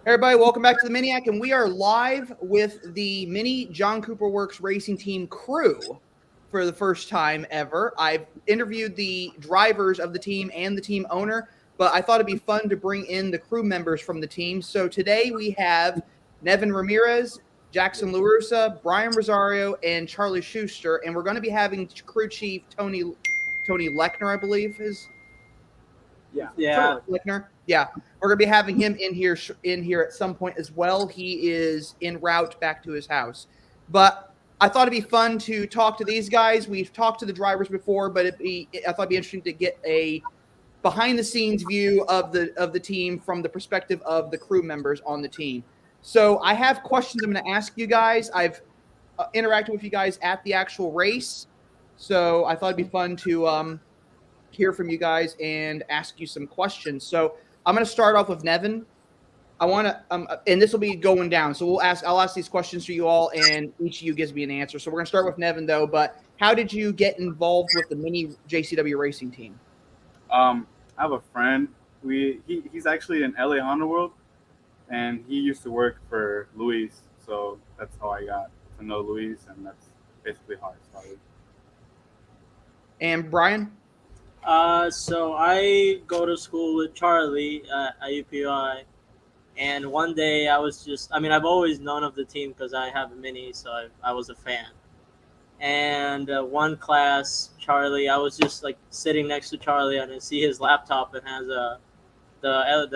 Hey everybody, welcome back to the Miniac, and we are live with the Mini John Cooper Works Racing Team crew for the first time ever. I've interviewed the drivers of the team and the team owner, but I thought it'd be fun to bring in the crew members from the team. So today we have Nevin Ramirez, Jackson LaRussa, Bryan Rosario, and Charlie Schuster, and we're going to be having crew chief Tony Lechner, I believe is. Yeah. Lechner. Yeah. We're going to be having him in here at some point as well. He is en route back to his house. But I thought it'd be fun to talk to these guys. We've talked to the drivers before, but I thought it'd be interesting to get a behind the scenes view of the team from the perspective of the crew members on the team. So I have questions I'm going to ask you guys. I've interacted with you guys at the actual race. So I thought it'd be fun to hear from you guys and ask you some questions. So I'm going to start off with Nevin. I want to, and this will be going down. So I'll ask these questions to you all, and each of you gives me an answer. So we're going to start with Nevin, though. But how did you get involved with the Mini JCW Racing Team? I have a friend. He's actually in LA Honda World, and he used to work for Luis. So that's how I got to know Luis, and that's basically how I started. And Bryan? So I go to school with Charlie at UPI, and one day I've always known of the team because I have a Mini, so I was a fan. And one class, Charlie, I was just like sitting next to Charlie, and I see his laptop and has the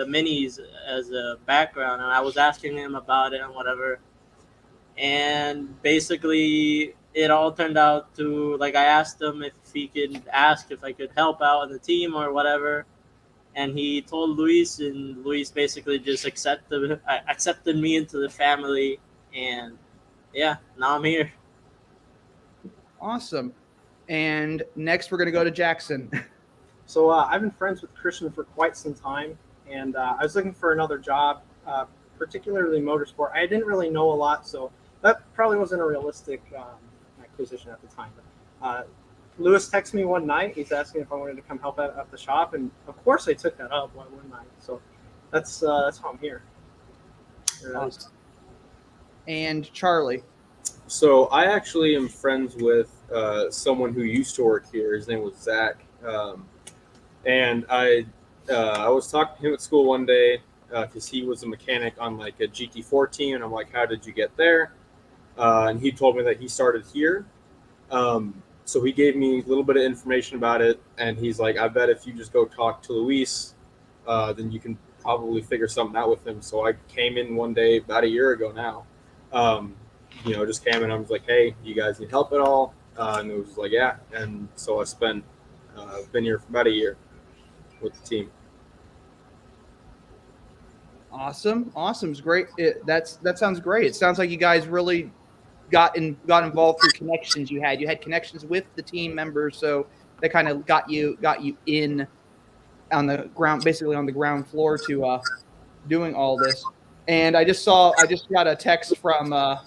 Minis as a background, and I was asking him about it and whatever. And basically, it all turned out to, like, I asked him if he could ask if I could help out on the team or whatever. And he told Luis, and Luis basically just accepted me into the family. And yeah, now I'm here. Awesome. And next we're going to go to Jackson. So I've been friends with Christian for quite some time, and I was looking for another job, particularly motorsport. I didn't really know a lot, so that probably wasn't a realistic acquisition at the time. But Lewis texted me one night. He's asking if I wanted to come help out at the shop, and of course I took that up one night. So that's how I'm here. Awesome. And Charlie? So I actually am friends with someone who used to work here. His name was Zach, and I was talking to him at school one day because he was a mechanic on like a GT4 team, and I'm like, "How did you get there?" And he told me that he started here. So he gave me a little bit of information about it, and he's like, "I bet if you just go talk to Luis, then you can probably figure something out with him." So I came in one day about a year ago now. Just came in. I was like, "Hey, you guys need help at all?" And it was like, "Yeah." And so I've been here for about a year with the team. Awesome. It's great. That sounds great. It sounds like you guys really got involved through connections you had. You had connections with the team members, so that kind of got you in on the ground, basically on the ground floor to doing all this. And I just got a text from Luis,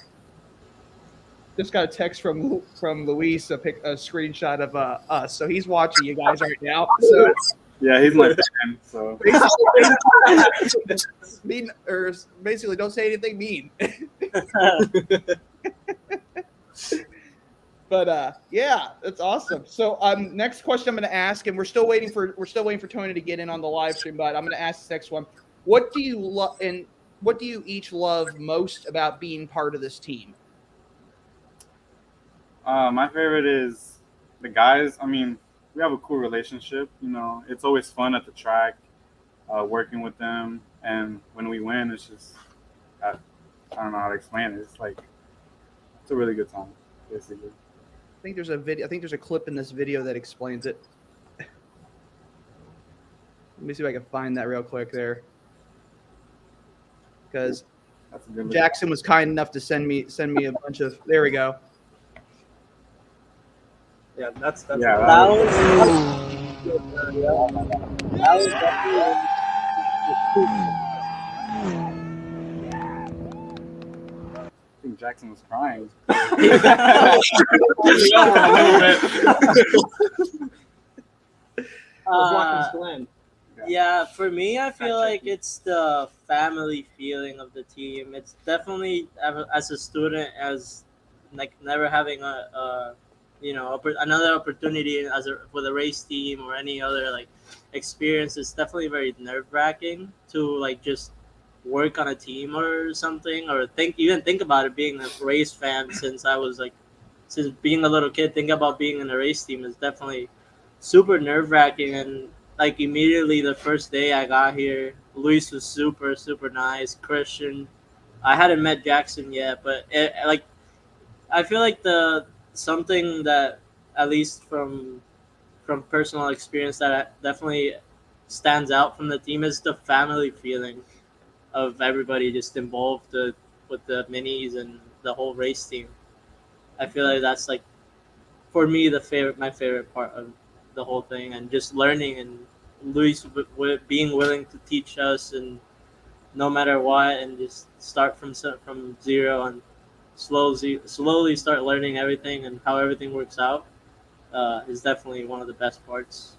a screenshot of us. So he's watching you guys right now. So Yeah, he's my fan. So basically, don't say anything mean. But yeah, that's awesome. So next question I'm going to ask, and we're still waiting for Tony to get in on the live stream, but I'm going to ask this next one. What do you love, and what do you each love most about being part of this team? my favorite is the guys. I mean, we have a cool relationship. It's always fun at the track, working with them, and when we win, it's just I don't know how to explain it. It's a really good time, basically. I think there's a clip in this video that explains it. Let me see if I can find that real quick there, because Jackson was kind enough to send me a bunch of. There we go. Yeah, that's Yeah, That was I think Jackson was crying. Watkins Glen. Yeah. Yeah, for me, I feel like Fact-checking. it's the family feeling of the team. It's definitely as a student, as like never having another opportunity for the race team or any other like experience. It's definitely very nerve wracking to like just work on a team or something, or think about it. Being a race fan since being a little kid, think about being in a race team is definitely super nerve wracking. And like immediately the first day I got here, Luis was super super nice. Christian, I hadn't met Jackson yet, but like I feel like the something that at least from personal experience that definitely stands out from the team is the family feeling of everybody just involved with the minis and the whole race team. I feel like that's like for me my favorite part of the whole thing, and just learning and Luis being willing to teach us and no matter what, and just start from zero and slowly start learning everything and how everything works out is definitely one of the best parts.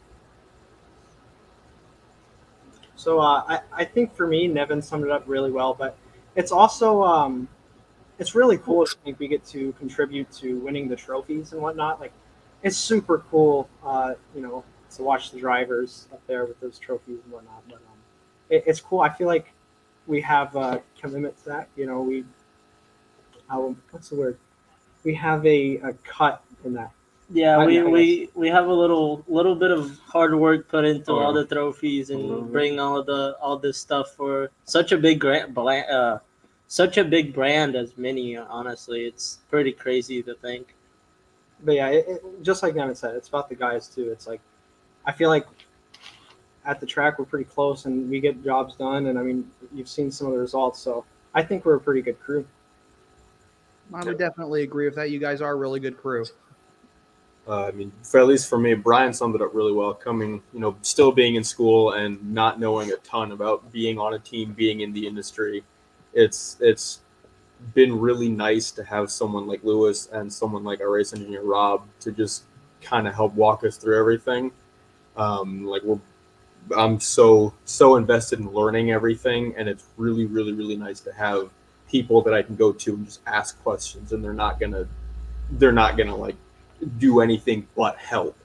So I think for me, Nevin summed it up really well. But it's also it's really cool. I think we get to contribute to winning the trophies and whatnot. Like it's super cool, to watch the drivers up there with those trophies and whatnot. But it's cool. I feel like we have a commitment to that. What's the word? We have a cut in that. Yeah, I we have a little bit of hard work put into all Oh, the trophies a little and bit. bring all this stuff for such a such a big brand as Mini. Honestly, it's pretty crazy to think. But yeah, just like Nevin said, it's about the guys too. It's like I feel like at the track we're pretty close and we get jobs done. And I mean, you've seen some of the results, so I think we're a pretty good crew. I would definitely agree with that. You guys are a really good crew. I mean, for at least for me, Brian summed it up really well. Coming, still being in school and not knowing a ton about being on a team, being in the industry, it's been really nice to have someone like Lewis and someone like our race engineer Rob to just kind of help walk us through everything. Like I'm so invested in learning everything, and it's really really really nice to have people that I can go to and just ask questions, and they're not gonna like do anything but help.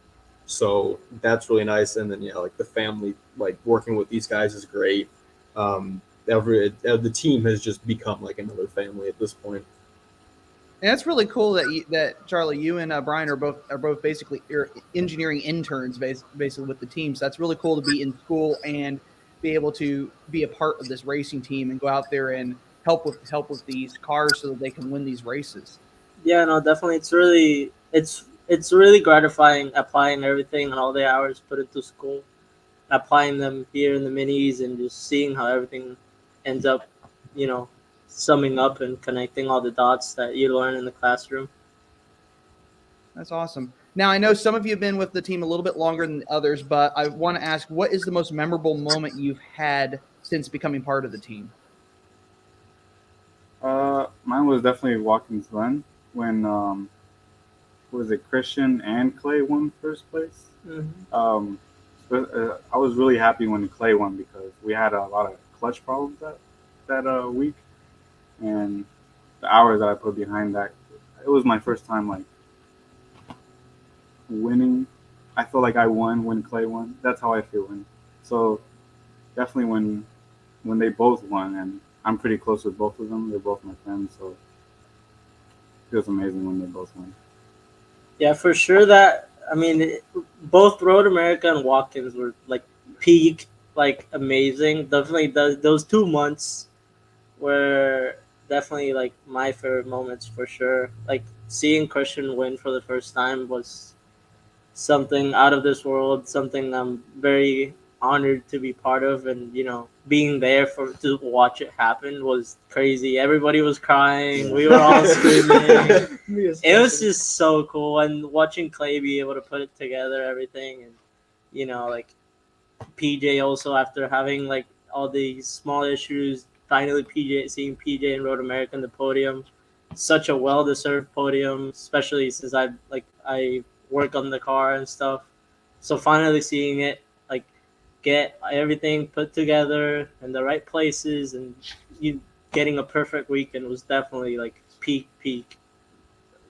So that's really nice. And then like the family, like working with these guys is great. The team has just become like another family at this point. And that's really cool that Charlie, you and Brian are both basically engineering interns, basically with the team. So that's really cool to be in school and be able to be a part of this racing team and go out there and help with these cars so that they can win these races. Yeah, no, definitely. It's really gratifying applying everything and all the hours put into school, applying them here in the minis, and just seeing how everything ends up, you know, summing up and connecting all the dots that you learn in the classroom. That's awesome. Now I know some of you have been with the team a little bit longer than others, but I want to ask, what is the most memorable moment you've had since becoming part of the team? Mine was definitely Watkins Glen when what was it, Christian and Clay won first place. Mm-hmm. I was really happy when Clay won because we had a lot of clutch problems that week, and the hours that I put behind that, it was my first time like winning. I feel like I won when Clay won. That's how I feel when. So definitely when they both won, and I'm pretty close with both of them. They're both my friends, so it feels amazing when they both won. Yeah, for sure. Both Road America and Watkins were like peak, like amazing. Definitely, those 2 months were definitely like my favorite moments for sure. Like seeing Christian win for the first time was something out of this world. Something I'm very honored to be part of, and being there to watch it happen was crazy. Everybody was crying. We were all screaming. It was just so cool, and watching Clay be able to put it together, everything, and like PJ also after having like all these small issues, finally seeing PJ and Road America in the podium, such a well deserved podium, especially since I work on the car and stuff. So finally seeing it, like get everything put together in the right places, and you getting a perfect weekend was definitely like peak,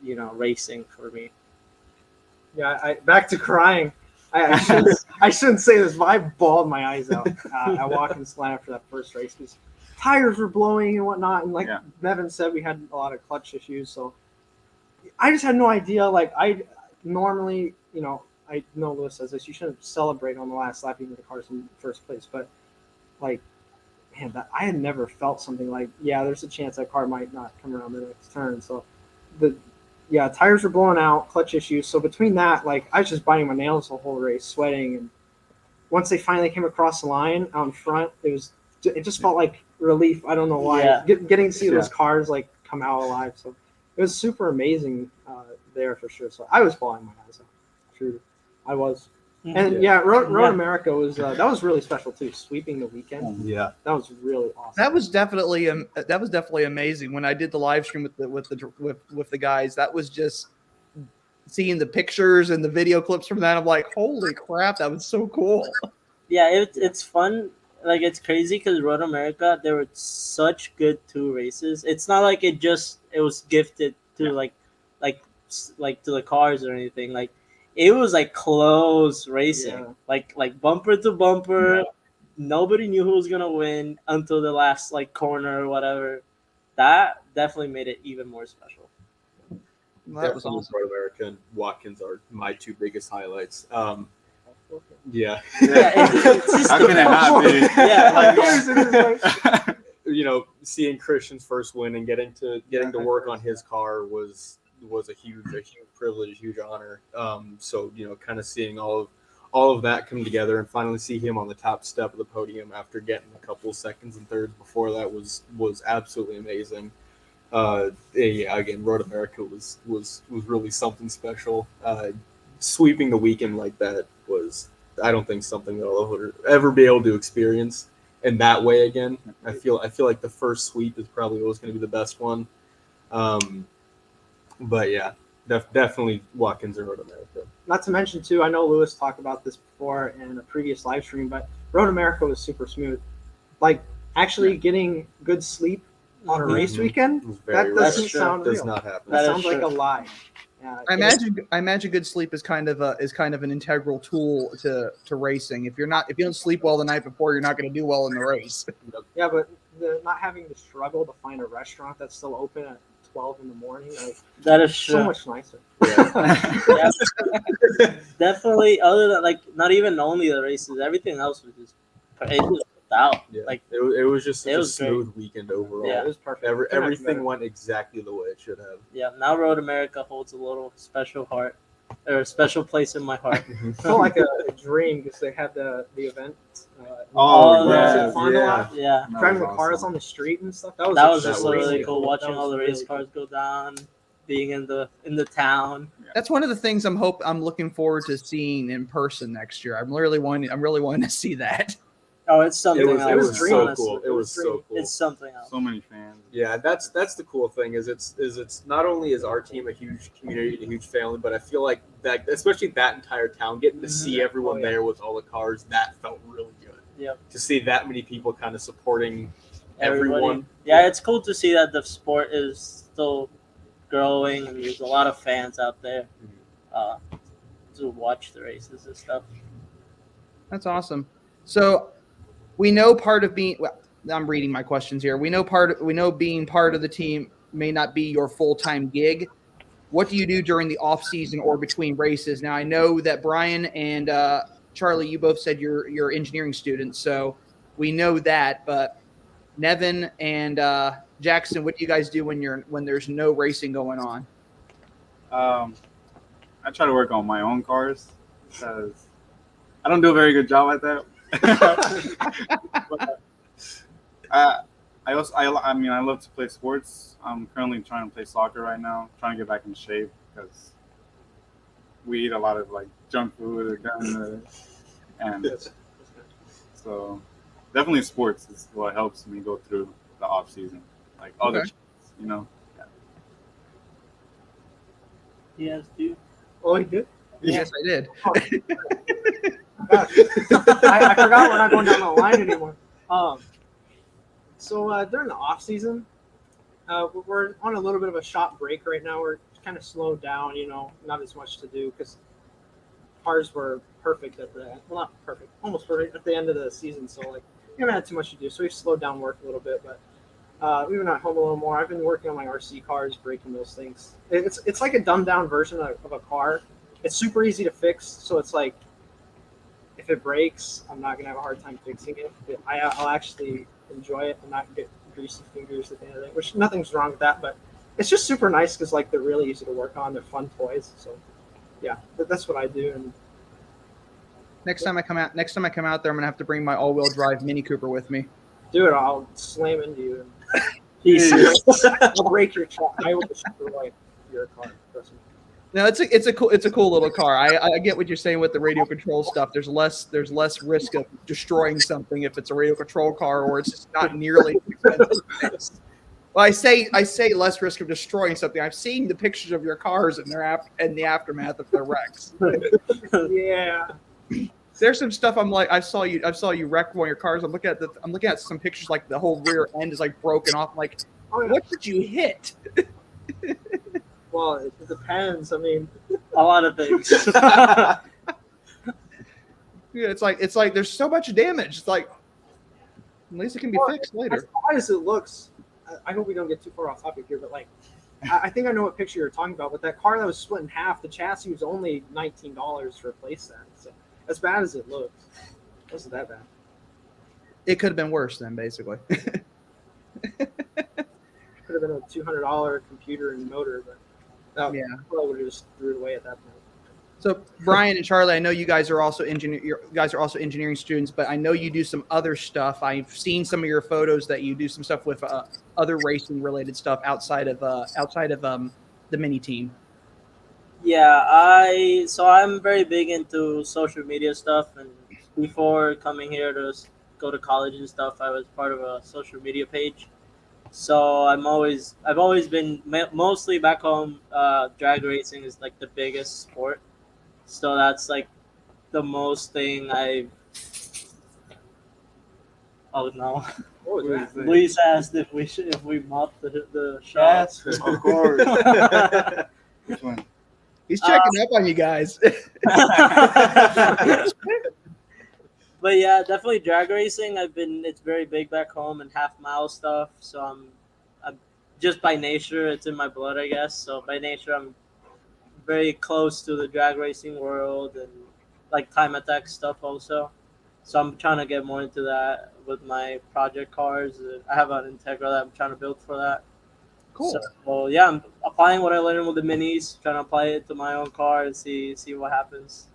racing for me. Yeah, back to crying. I shouldn't say this, but I bawled my eyes out at Watkins Glen after that first race because tires were blowing and whatnot. And like Nevin said, we had a lot of clutch issues. So I just had no idea. Like I normally, I know Lewis says this, you shouldn't celebrate on the last lap even if the car's in first place. But like, man, I had never felt something like, there's a chance that car might not come around the next turn. So tires were blowing out, clutch issues. So between that, like I was just biting my nails the whole race, sweating. And once they finally came across the line out in front, it just felt like relief. I don't know why. Yeah. Getting to see those cars like come out alive. So it was super amazing there for sure. So I was bawling my eyes out. True, I was. And Road America was that was really special too. Sweeping the weekend. Yeah, that was really awesome. That was definitely amazing. When I did the live stream with the guys, that was just seeing the pictures and the video clips from that. I'm like, holy crap, that was so cool. Yeah, it's fun. Like it's crazy because Road America, there were such good 2 races. It's not like it was gifted to like to the cars or anything. Like it was like close racing, like bumper to bumper. Yeah. Nobody knew who was gonna win until the last like corner or whatever. That definitely made it even more special. That was awesome. Road America and Watkins are my 2 biggest highlights. Yeah. It's just how can it not be? Yeah, seeing Christian's first win and getting to work on his car was a huge privilege, a huge honor. So kind of seeing all of that come together and finally see him on the top step of the podium after getting a couple seconds and thirds before that was absolutely amazing. Again, Road America was really something special. Sweeping the weekend like that was, I don't think, something that I'll ever be able to experience in that way again. I feel like the first sweep is probably always going to be the best one. But yeah, definitely Watkins and Road America. Not to mention too, I know Lewis talked about this before in a previous live stream, but Road America was super smooth. Like actually getting good sleep on a race weekend, that doesn't sound real. Does not happen. That sounds like a lie. I imagine good sleep is kind of an integral tool to racing. If you don't sleep well the night before, you're not going to do well in the race. Yeah, but not having to struggle to find a restaurant that's still open at 12 in the morning, that is true. So much nicer. Yeah. Definitely. Other than not even only the races, everything else was just out. Yeah. It was just such a smooth great weekend overall. Yeah, it was perfect. Everything went exactly the way it should have. Yeah, now Road America holds a little special heart, or a special place in my heart. I feel like a dream because they had the event. Yeah. Driving the cars on the street and stuff. That was just really cool. Watching all the race cars go down, being in the town. That's one of the things I'm looking forward to seeing in person next year. I'm really wanting to see that. Oh, it's something else. It was so cool. It was so cool. It's something else. So many fans. Yeah, that's the cool thing is it's not only is our team a huge community, a huge family, but I feel like that, especially that entire town, getting to see everyone there with all the cars, that felt really good. Yeah. To see that many people kind of supporting everyone. Yeah, it's cool to see that the sport is still growing and there's a lot of fans out there to watch the races and stuff. That's awesome. So we know part of being I'm reading my questions here. We know being part of the team may not be your full-time gig. What do you do during the off season or between races? Now I know that Bryan and Charlie, you both said you're engineering students, so we know that. But Nevin and Jackson, what do you guys do when there's no racing going on? I try to work on my own cars because I don't do a very good job at that. But, I love to play sports. I'm currently trying to play soccer right now, trying to get back in shape because we eat a lot of junk food and so definitely sports is what helps me go through the off season. Other, You guys do? Oh, he did? Yes, I did. Gosh, I forgot we're not going down the line anymore. So during the off season, we're on a little bit of a shop break right now. We're kind of slowed down, not as much to do because cars were perfect not perfect, almost perfect at the end of the season. So like we haven't had too much to do, so we've slowed down work a little bit. But we've been at home a little more. I've been working on my RC cars, breaking those things. It's like a dumbed down version of a car. It's super easy to fix, so it's like if it breaks, I'm not gonna have a hard time fixing it. I'll actually enjoy it and not get greasy fingers at the end of it, which nothing's wrong with that, but it's just super nice because like they're really easy to work on. They're fun toys, so yeah, that's what I do. And Next time I come out there, I'm gonna have to bring my all-wheel drive Mini Cooper with me. do it. I'll slam into you and Jesus. I'll break your truck. I will destroy your car. Trust me. No, it's a cool little car. I get what you're saying with the radio control stuff. There's less risk of destroying something if it's a radio control car, or it's just not nearly as expensive. Well, I say less risk of destroying something. I've seen the pictures of your cars in the aftermath of their wrecks. Yeah. There's some stuff I'm like, I saw you wreck one of your cars. I'm looking at some pictures, like the whole rear end is like broken off. I'm like, Oh, yeah. what did you hit? Well, it depends. I mean, A lot of things. Yeah, it's like there's so much damage. It's like at least it can be fixed as later. bad as it looks, I hope we don't get too far off topic here, but like, I think I know what picture you're talking about. But that car that was split in half, the chassis was only $19 to replace that. So as bad as it looks, it wasn't that bad. It could have been worse then, basically. Could have been a $200 computer and motor, but Yeah. probably would have just threw it away at that point. So Brian and Charlie, I know you guys are also engineering students, but I know you do some other stuff. I've seen some of your photos that you do some stuff with other racing related stuff outside of the mini team. Yeah, I'm very big into social media stuff, and before coming here to go to college and stuff, I was part of a social media page. So I've always been mostly back home. Drag racing is like the biggest sport, so that's like the most thing I. Oh no! What was that? Luis asked if we mopped the shop. Yes, of course. Which one? He's checking up on you guys. But yeah, definitely drag racing. It's very big back home and half mile stuff. So I'm just by nature, it's in my blood, I guess. So by nature, I'm very close to the drag racing world and like time attack stuff also. So I'm trying to get more into that with my project cars. I have an Integra that I'm trying to build for that. Cool. So yeah, I'm applying what I learned with the minis, trying to apply it to my own car and see what happens.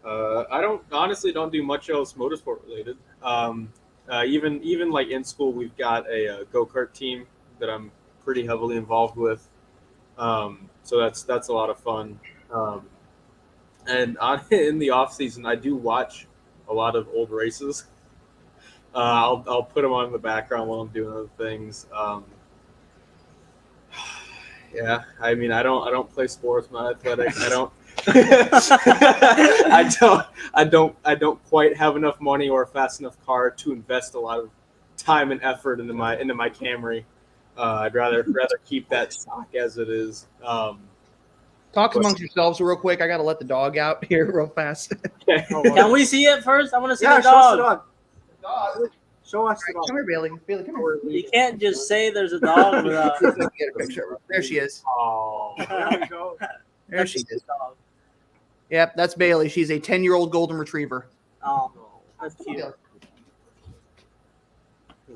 I don't do much else motorsport related. Even like in school, we've got a go-kart team that I'm pretty heavily involved with. So that's a lot of fun. And in the off season, I do watch a lot of old races. I'll put them on in the background while I'm doing other things. Yeah, I mean, I don't play sports. I'm not athletic. I don't. I don't quite have enough money or a fast enough car to invest a lot of time and effort into my Camry. I'd rather keep that stock as it is. Talk amongst yourselves real quick. I got to let the dog out here real fast. Can we see it first? I want to see Yeah, the show us the dog. dog. Show us the dog. Come here, Bailey. Bailey, come here. You can't just say there's a dog without. Get a picture of her. There she is. Oh, There we go. There she is. Yep, that's Bailey. She's a 10-year-old golden retriever. Oh, that's cute.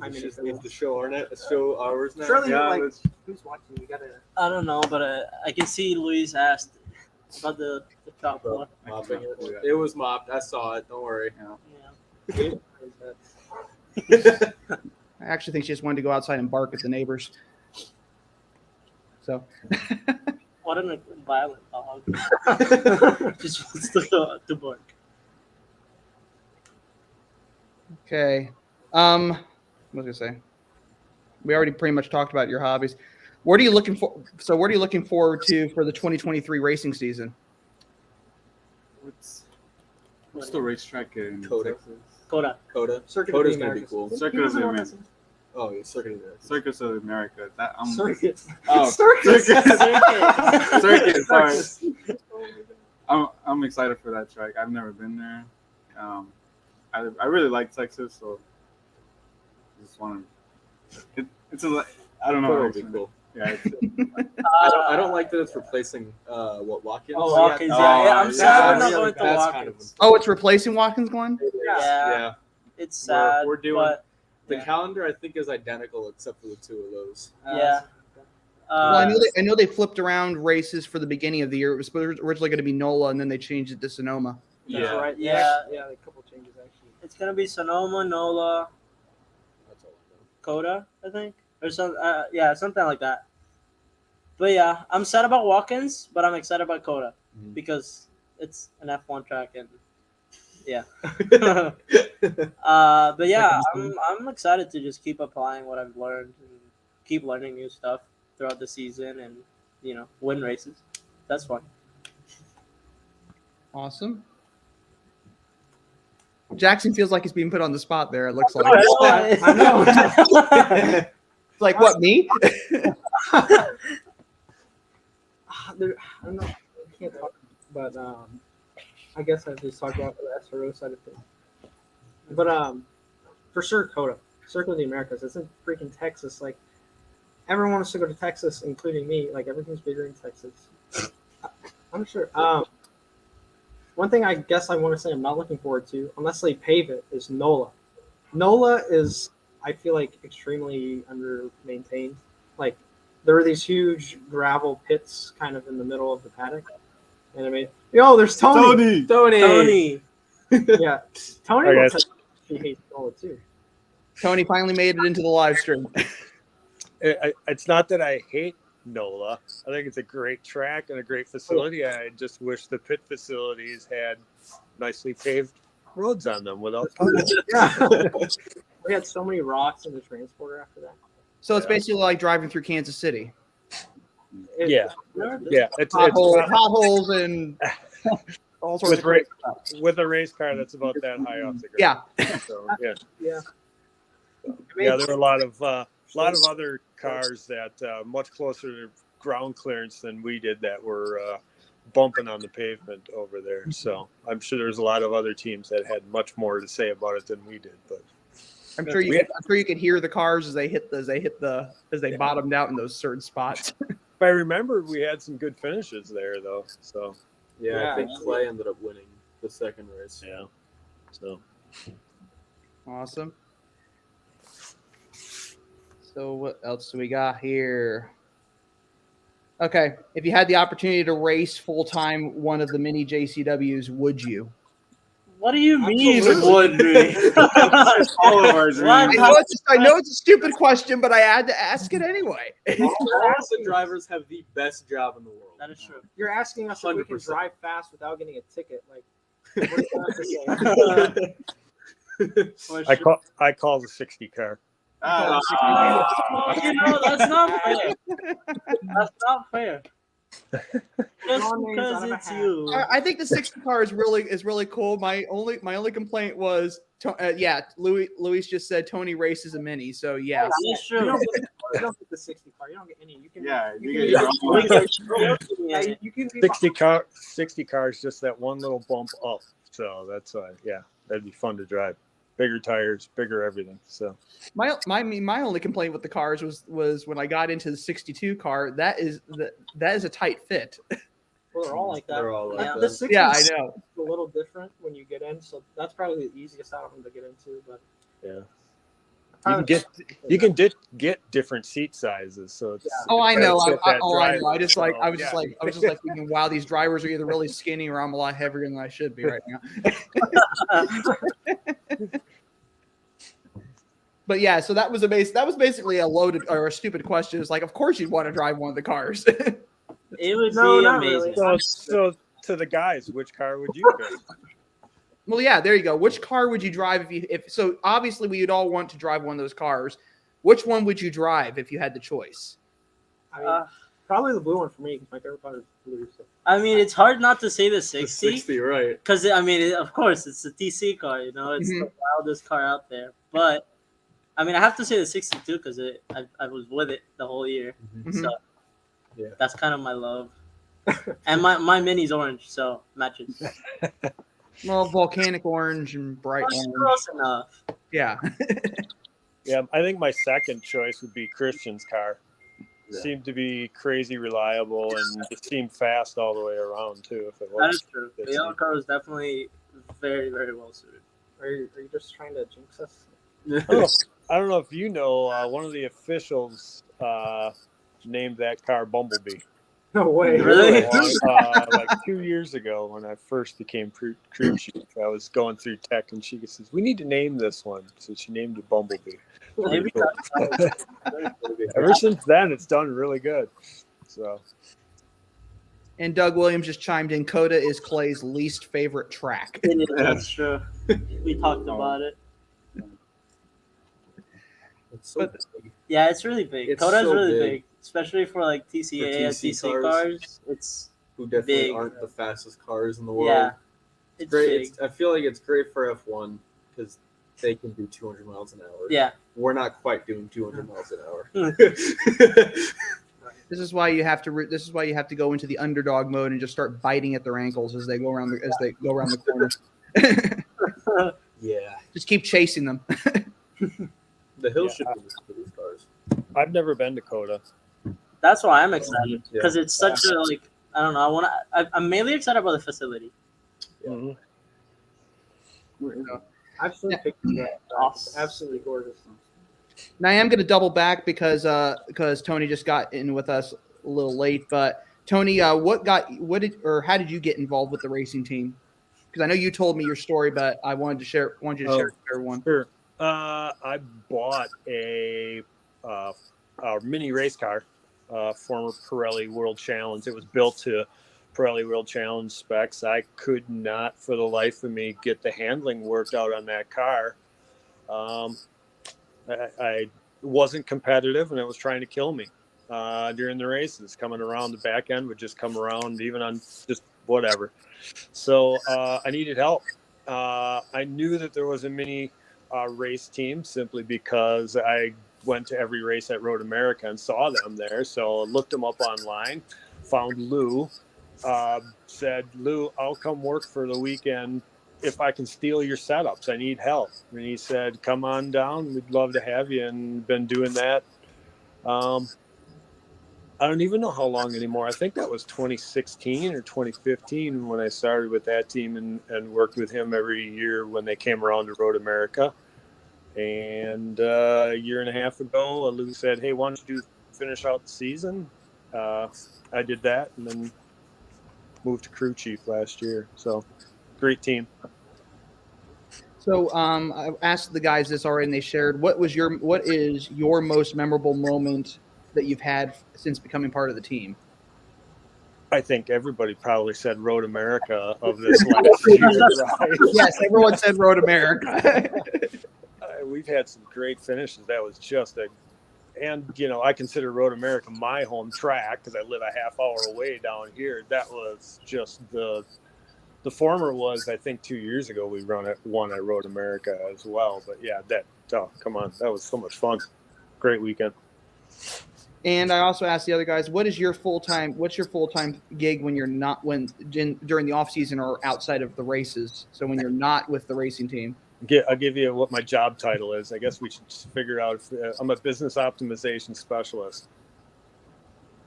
I mean, just need to show ours now. Surely, Yeah, like, let's- who's watching? You gotta. I don't know, but I can see Luis asked about the top one. Mopping it. It was mopped. I saw it. Don't worry. Yeah. I actually think she just wanted to go outside and bark at the neighbors. So, What an violent dog. Just wants to go out to bark. okay. What was I gonna say? We already pretty much talked about your hobbies. What are you looking for? So, what are you looking forward to for the 2023 racing season? What's the racetrack in Coda. Texas? Coda. Coda. Circuit Coda's of the gonna be Americas. cool. Circuit He of the doesn't Americas. listen. Oh, yeah, Circuit of America. Circus of America. Circuit. Oh, Circus. Circuit. Sorry. Circus. I'm excited for that track. I've never been there. I really like Texas, so I just want to. It's a. I don't know. Coda how would to be explain cool. it. Yeah. I don't like that it's replacing Watkins. Oh, Watkins, yeah. yeah. I'm Yeah, sad I'm not that's- going to that's Watkins. kind of Oh, it's replacing Watkins, Glenn? Yeah. It's sad. We're doing but, the yeah. calendar. I think is identical except for the two of those. Yeah. Well, I know they flipped around races for the beginning of the year. It was originally going to be NOLA, and then they changed it to Sonoma. That's Yeah. right. Yeah. Yeah, a couple changes actually. It's gonna be Sonoma, NOLA, That's all I know. Coda, I think, or some. Yeah, something like that. But yeah, I'm sad about Watkins, but I'm excited about Coda Mhm. because it's an F1 track and yeah. But yeah, I'm excited to just keep applying what I've learned and keep learning new stuff throughout the season and win races. That's fun. Awesome. Jackson feels like he's being put on the spot there, it looks like. I know. It's like, what, me? I don't know. I can't talk, but I guess I just talked about the SRO side of things. But for sure, Coda, Circle of the Americas. It's in freaking Texas. Like everyone wants to go to Texas, including me. Like everything's bigger in Texas. I'm sure. One thing I guess I want to say I'm not looking forward to, unless they pave it, is NOLA. NOLA is, I feel like, extremely under-maintained. Like, there are these huge gravel pits kind of in the middle of the paddock. And I mean, there's Tony. Tony. Yeah. Tony Hi, looks guys. like he hates NOLA too. Tony finally made it into the live stream. It's not that I hate NOLA. I think it's a great track and a great facility. I just wish the pit facilities had nicely paved roads on them without puddles. Yeah. We had so many rocks in the transporter after that. So it's basically like driving through Kansas City. Yeah, it's Potholes and all sorts of with, stuff. with a race car that's about that high off the ground. Yeah. So yeah, Yeah. yeah. There are a lot of other cars that much closer to ground clearance than we did that were bumping on the pavement over there. So I'm sure there's a lot of other teams that had much more to say about it than we did. But I'm sure you could hear the cars as they bottomed out in those certain spots. if I remember, we had some good finishes there though. So Yeah, I think Clay ended up winning the second race. yeah, so Awesome. So what else do we got here? Okay, if you had the opportunity to race full time one of the mini JCWs, would you? What do you mean? Absolutely. Would be? All of our dreams. I know it's a stupid question, but I had to ask it anyway. All the drivers have the best job in the world. That is true. You're asking us if we can 100%. drive fast without getting a ticket. Like, what do you have to say? I call the 60 car. Ah, That's not fair. That's not fair. Just Draw names because out of a it's hat. you. I think the 60 car is really cool. My only complaint was, Luis just said Tony races a mini, so yeah. That's You true. don't get the 60 car. You don't get any. You can. yeah, You you can get be- your own. Yeah, you can be 60 cars, just that one little bump up. So that's that'd be fun to drive. Bigger tires, bigger everything. So My only complaint with the cars was when I got into the 62 car. That is a tight fit. Well, they're all like that. They're all like Yeah. The that. 60 Yeah, I know. is a little different when you get in, so that's probably the easiest out of them to get into. But yeah, you can get different seat sizes. So it's Oh, I know. It's I that know. driver, I was so, just like thinking, wow, these drivers are either really skinny or I'm a lot heavier than I should be right now. But yeah, so that was basically a loaded or a stupid question. It's like, of course you'd want to drive one of the cars. It would No, be not amazing. really. so to the guys, which car would you pick? Well, yeah, there you go. Which car would you drive if so obviously we would all want to drive one of those cars. Which one would you drive if you had the choice? I mean, Probably the blue one for me because my favorite color is blue. So. I mean, it's hard not to say the The 60. 60, right? Because, I mean, of course, it's a TC car, you know? It's the wildest car out there. But, I mean, I have to say the 62 because I was with it the whole year. Mhm. So, Yeah. that's kind of my love. And my Mini's orange, so matches. Well, volcanic orange and bright That's orange. close enough. Yeah. Yeah, I think my second choice would be Christian's car. Yeah. Seemed to be crazy reliable and it seemed fast all the way around too. If it was, That is true. The yellow car was definitely very, very well suited. Are you just trying to jinx us? I don't know if you know, one of the officials named that car Bumblebee. No way. Really? Like 2 years ago when I first became crew chief, I was going through tech and she says, "We need to name this one." So she named it Bumblebee. Maybe Ever since then, it's done really good. So And Doug Williams just chimed in. Coda is Clay's least favorite track. that's true. We talked about it. It's so But- big. Yeah, it's really big. It's Coda's so really big. big, especially for like TCA and TC TC cars. cars. It's Who definitely Big. aren't the fastest cars in the world. yeah, It's it's great. big. I feel like it's great for F1 because they can do 200 miles an hour. Yeah, We're not quite doing 200 miles an hour. This is why you have to. This is why you have to go into the underdog mode and just start biting at their ankles as they go around the corner. Yeah. Just keep chasing them. The hill Yeah. should be for these cars. I've never been to Coda. that's why I'm excited Yeah. because it's such a like I don't know. I'm mainly excited about the facility. Mhm. I've seen Yeah. pictures of that. It's absolutely gorgeous. Now I am going to double back because Tony just got in with us a little late. But Tony, how did you get involved with the racing team? Because I know you told me your story, but I wanted you to share it with everyone. Sure. I bought a mini race car, former Pirelli World Challenge. It was built to Pirelli World Challenge specs. I could not, for the life of me, get the handling worked out on that car. I wasn't competitive, and it was trying to kill me during the races. Coming around the back end would just come around, even on just whatever. So I needed help. I knew that there was a mini race team simply because I went to every race at Road America and saw them there. So I looked them up online, found Lou, said, "Lou, I'll come work for the weekend if I can steal your setups. I need help." And he said, "Come on down. We'd love to have you." And been doing that. I don't even know how long anymore. I think that was 2016 or 2015 when I started with that team and worked with him every year when they came around to Road America. And a year and a half ago, Lou said, "Hey, why don't you finish out the season?" I did that and then moved to crew chief last year. So great team. So I asked the guys this already, and they shared. What is your most memorable moment that you've had since becoming part of the team? I think everybody probably said Road America of this last year. Right? Yes, everyone said Road America. We've had some great finishes. That was just and I consider Road America my home track because I live a half hour away down here. That was just the former was, I think 2 years ago we won at Road America as well. But yeah, come on, that was so much fun. Great weekend. And I also asked the other guys, what's your full-time gig when you're not during the off season or outside of the races? So when you're not with the racing team. I'll give you what my job title is. I guess we should figure out. I'm a business optimization specialist.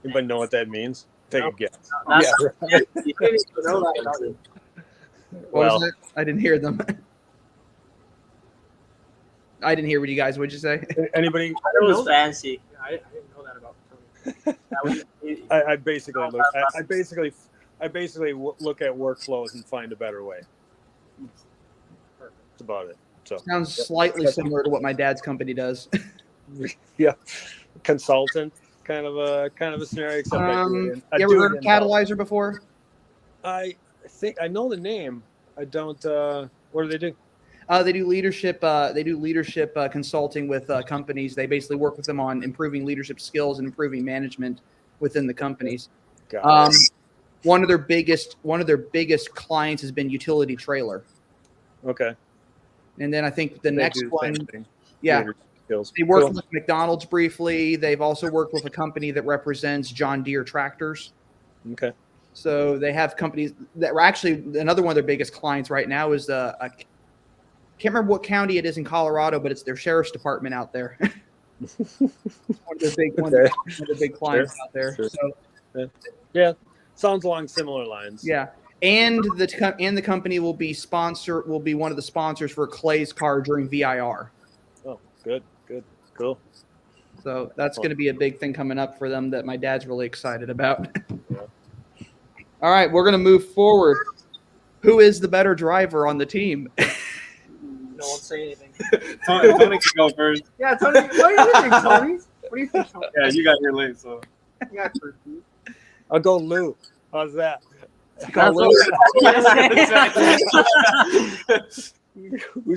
Anybody know what that means? Take a guess. That's, Yeah. You didn't even know that about it. What was it? I didn't hear them. I didn't hear what you guys. What'd you say? Anybody? It was fancy. I didn't know that about Tony. That was- I basically look. I basically look at workflows and find a better way. That's about it. So Sounds slightly similar to what my dad's company does. yeah, consultant kind of a scenario. Except You ever heard of Catalyzer before? I think I know the name. I don't. What do they do? They do leadership. Consulting with companies. They basically work with them on improving leadership skills and improving management within the companies. Got it. One of their biggest clients has been Utility Trailer, Okay. and then I think the They next do the same one, thing. yeah, Theater skills. they worked Cool. with McDonald's briefly. They've also worked with a company that represents John Deere tractors. Okay. So they have companies that were actually another one of their biggest clients right now is I can't remember what county it is in Colorado, but it's their sheriff's department out there. one of the big clients out there. Sure. So Yeah. Sounds along similar lines. yeah, and the company will be one of the sponsors for Clay's car during VIR. Oh, good. Cool. So that's going to be a big thing coming up for them that my dad's really excited about. Yeah. All right, we're going to move forward. Who is the better driver on the team? No one say anything. Tony can go first. Yeah, Tony. What do you think, Tony? What do you think, Tony? Yeah, you got here late, so. You got turkey. I'll go Lou. How's that? That's Who's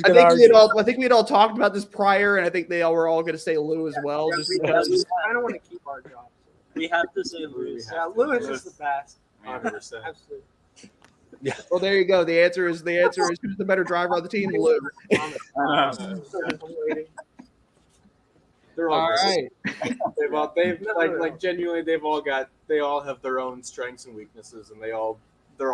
I gonna argue? think we had all talked about this prior, and I think they all were all going to say Lou as well. Just because. I don't want to keep our jobs. We have to say Lewis. Yeah, Lewis is the best. 100%. Absolutely. Well, there you go. The answer is who's the better driver on the team? Lou. I'm waiting. They're All great. right. They've genuinely they all have their own strengths and weaknesses, and they're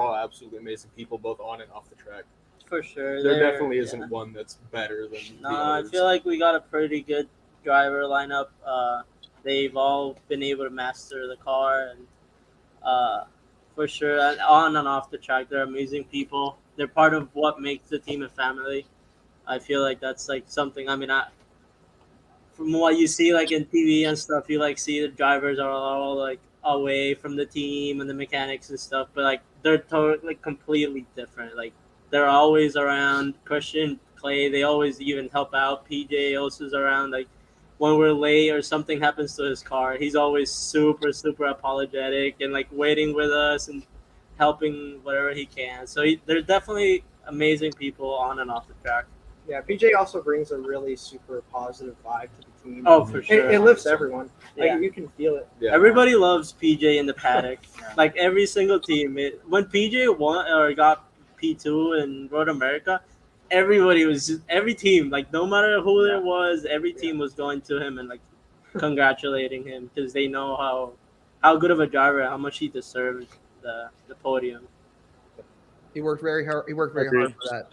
all absolutely amazing people, both on and off the track. For sure. There definitely isn't one that's better than the I others. feel like we got a pretty good driver lineup. They've all been able to master the car, and for sure, and on and off the track, they're amazing people. They're part of what makes the team a family. I feel like that's like something. I mean, from what you see like in TV and stuff, you like see the drivers are all like away from the team and the mechanics and stuff, but like they're totally like completely different. Like they're always around. Christian, Clay, they always even help out. PJ also is around. Like when we're late or something happens to his car, he's always super apologetic and like waiting with us and helping whatever he can. So they're definitely amazing people on and off the track. Yeah, PJ also brings a really super positive vibe to the team. Oh, for sure. It lifts everyone. Like Yeah. you can feel it. Yeah. Everybody loves PJ in the paddock. Like every single team. When PJ won or got P2 in Road America, every team, like no matter who it was, every team was going to him and like congratulating him because they know how good of a driver, how much he deserved the podium. He worked very hard. He worked very hard for that.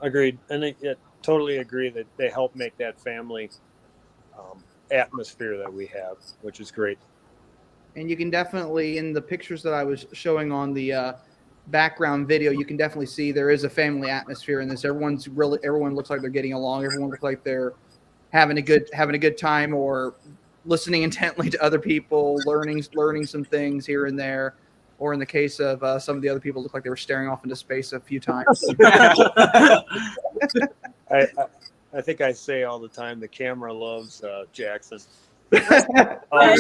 Agreed. And I totally agree that they help make that family atmosphere that we have, which is great. And you can definitely, in the pictures that I was showing on the background video, you can definitely see there is a family atmosphere in this. Everyone looks like they're getting along. Everyone looks like they're having a good time or listening intently to other people, learning some things here and there. Or in the case of some of the other people, look like they were staring off into space a few times. I think I say all the time the camera loves Jackson. I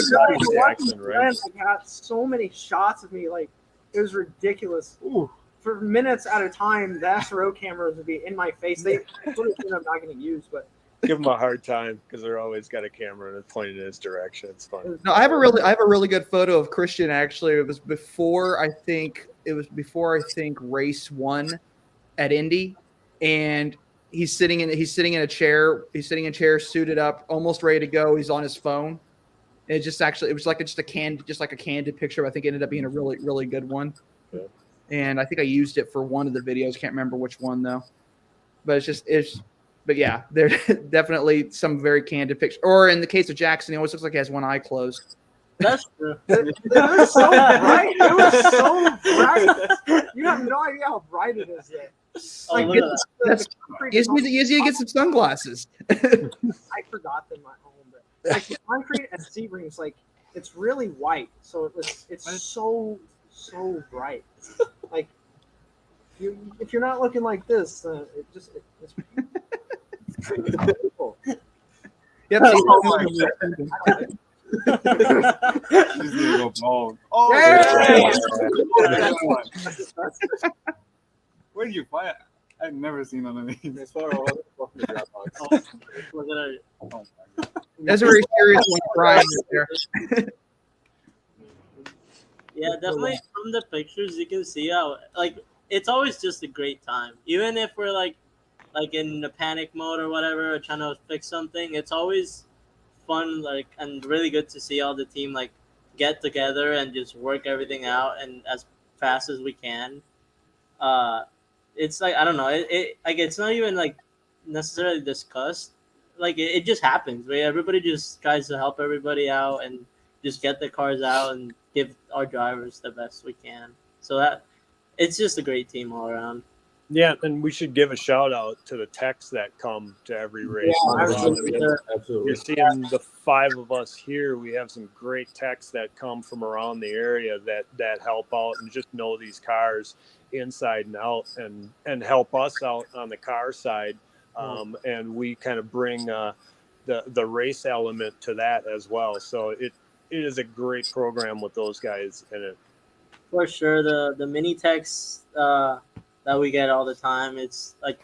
Jackson, right? got so many shots of me, like it was ridiculous. For minutes at a time, the SRO cameras would be in my face. They totally I'm not going to use, but Give him a hard time because they're always got a camera and it's pointed in his direction. It's fun. No, I have a really good photo of Christian. Actually, it was before I think race 1 at Indy, and he's sitting in a chair. He's sitting in a chair, suited up, almost ready to go. He's on his phone. It was like a candid picture. I think it ended up being a really, really good one. Yeah. And I think I used it for one of the videos. Can't remember which one though. But but yeah, there definitely some very candid pictures. Or in the case of Jackson, he always looks like he has one eye closed. That's true. It was so bright. It was so bright. You have no idea how bright it is there. Like, look at You need to get some sunglasses. I forgot them at home, but like the concrete and seat rings, like it's really white, so it's so bright. Like if you're not looking like this, it's beautiful. Yep. She's gonna go bald. Oh, Yeah. Where do you find it? I've never seen none of these. As far as welcome to Dropbox. Look at her. Oh my God. That's a very serious one, Brian. Right there. Yeah, definitely from the pictures you can see how like it's always just a great time. Even if we're like in a panic mode or whatever, or trying to fix something, it's always fun like and really good to see all the team like get together and just work everything out and as fast as we can. Uh it's like I don't know, it like it's not even like necessarily discussed. Like it just happens. Right? Everybody just tries to help everybody out and just get the cars out and give our drivers the best we can. So that it's just a great team all around. Yeah, and we should give a shout out to the techs that come to every race. Yeah, Absolutely. You're Absolutely. seeing the 5 of us here. We have some great techs that come from around the area that help out and just know these cars inside and out and help us out on the car side. And we kind of bring the race element to that as well. So it is a great program with those guys in it. For sure, the mini techs that we get all the time, it's like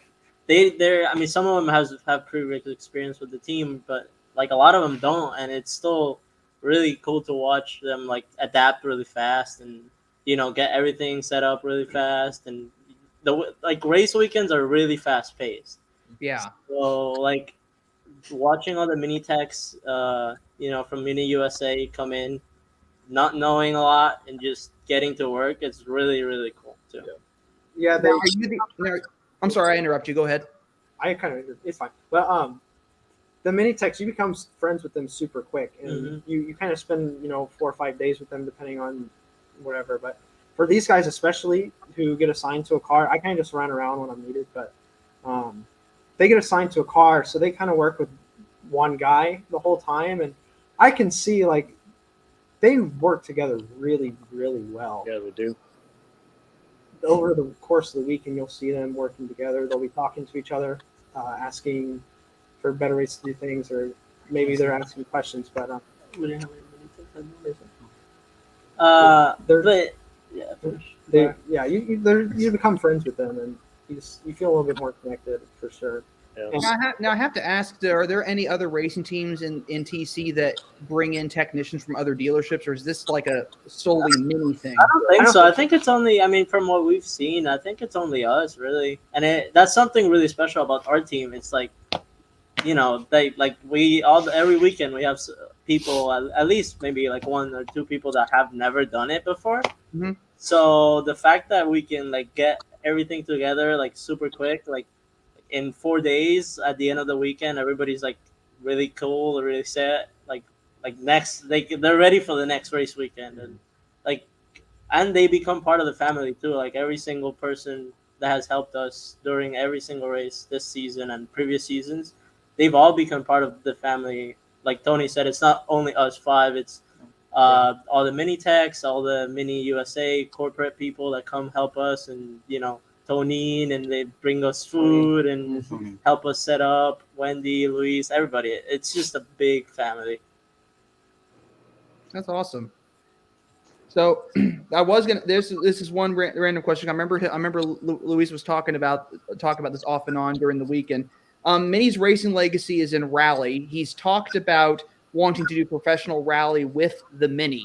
they're. I mean, some of them have previous experience with the team, but like a lot of them don't, and it's still really cool to watch them like adapt really fast and get everything set up really fast. And the like race weekends are really fast paced. Yeah. So like watching all the mini techs, from Mini USA come in not knowing a lot and just getting to work, it's really, really cool too. Yeah, Now, are you I'm sorry, I interrupt you. Go ahead. I kind of it's fine. But the mini techs, you become friends with them super quick, and you kind of spend 4 or 5 days with them depending on whatever. But for these guys especially who get assigned to a car, I kind of just run around when I'm needed, but they get assigned to a car, so they kind of work with one guy the whole time, and I can see like they work together really, really well. Yeah, they do. Over the course of the weekend, you'll see them working together. They'll be talking to each other, asking for better ways to do things, or maybe they're asking questions. But you become friends with them, and you feel a little bit more connected for sure. Yeah. Now I have to ask: are there any other racing teams in TC that bring in technicians from other dealerships, or is this like a solely mini thing? I don't think so. I think it's only. I mean, from what we've seen, I think it's only us really, and that's something really special about our team. It's like, they like every weekend we have people at least maybe like 1 or 2 people that have never done it before. Mm-hmm. So the fact that we can like get everything together like super quick, like in 4 days at the end of the weekend, everybody's like really cool, really set. Like next, they're ready for the next race weekend, and they become part of the family too. Like every single person that has helped us during every single race this season and previous seasons, they've all become part of the family. Like Tony said, it's not only us 5. It's all the mini techs, all the Mini USA corporate people that come help us, and Tonine, and they bring us food and help us set up. Wendy, Luis, everybody. It's just a big family. That's awesome. So I was gonna. This is one random question. I remember Luis was talking about this off and on during the weekend. Mini's racing legacy is in rally. He's talked about wanting to do professional rally with the Mini.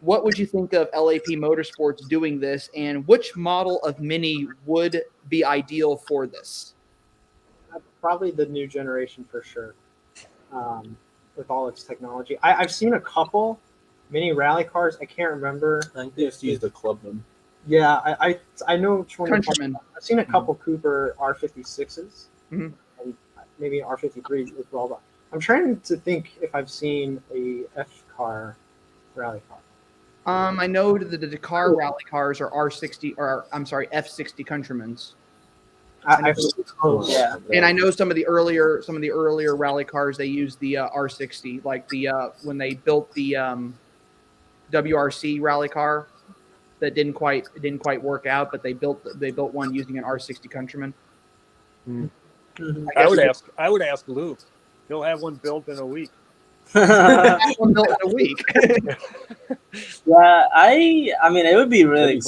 What would you think of LAP Motorsports doing this, and which model of Mini would be ideal for this? Probably the new generation for sure, with all its technology. I've seen a couple Mini rally cars. I can't remember. I think they used to use the Clubman. Yeah, I know which one. Countryman. I've seen a couple Cooper R56s, Mhm. and maybe R53 as well. But I'm trying to think if I've seen a F car rally car. I know the Dakar rally cars are R60, or I'm sorry, F60 Countrymans. Yeah. And I know some of the earlier rally cars, they use the R60, like the when they built the WRC rally car that didn't quite work out, but they built one using an R60 Countryman. I would ask Lou. He'll have one built in a week. One built in a week. Yeah, I mean, it would be really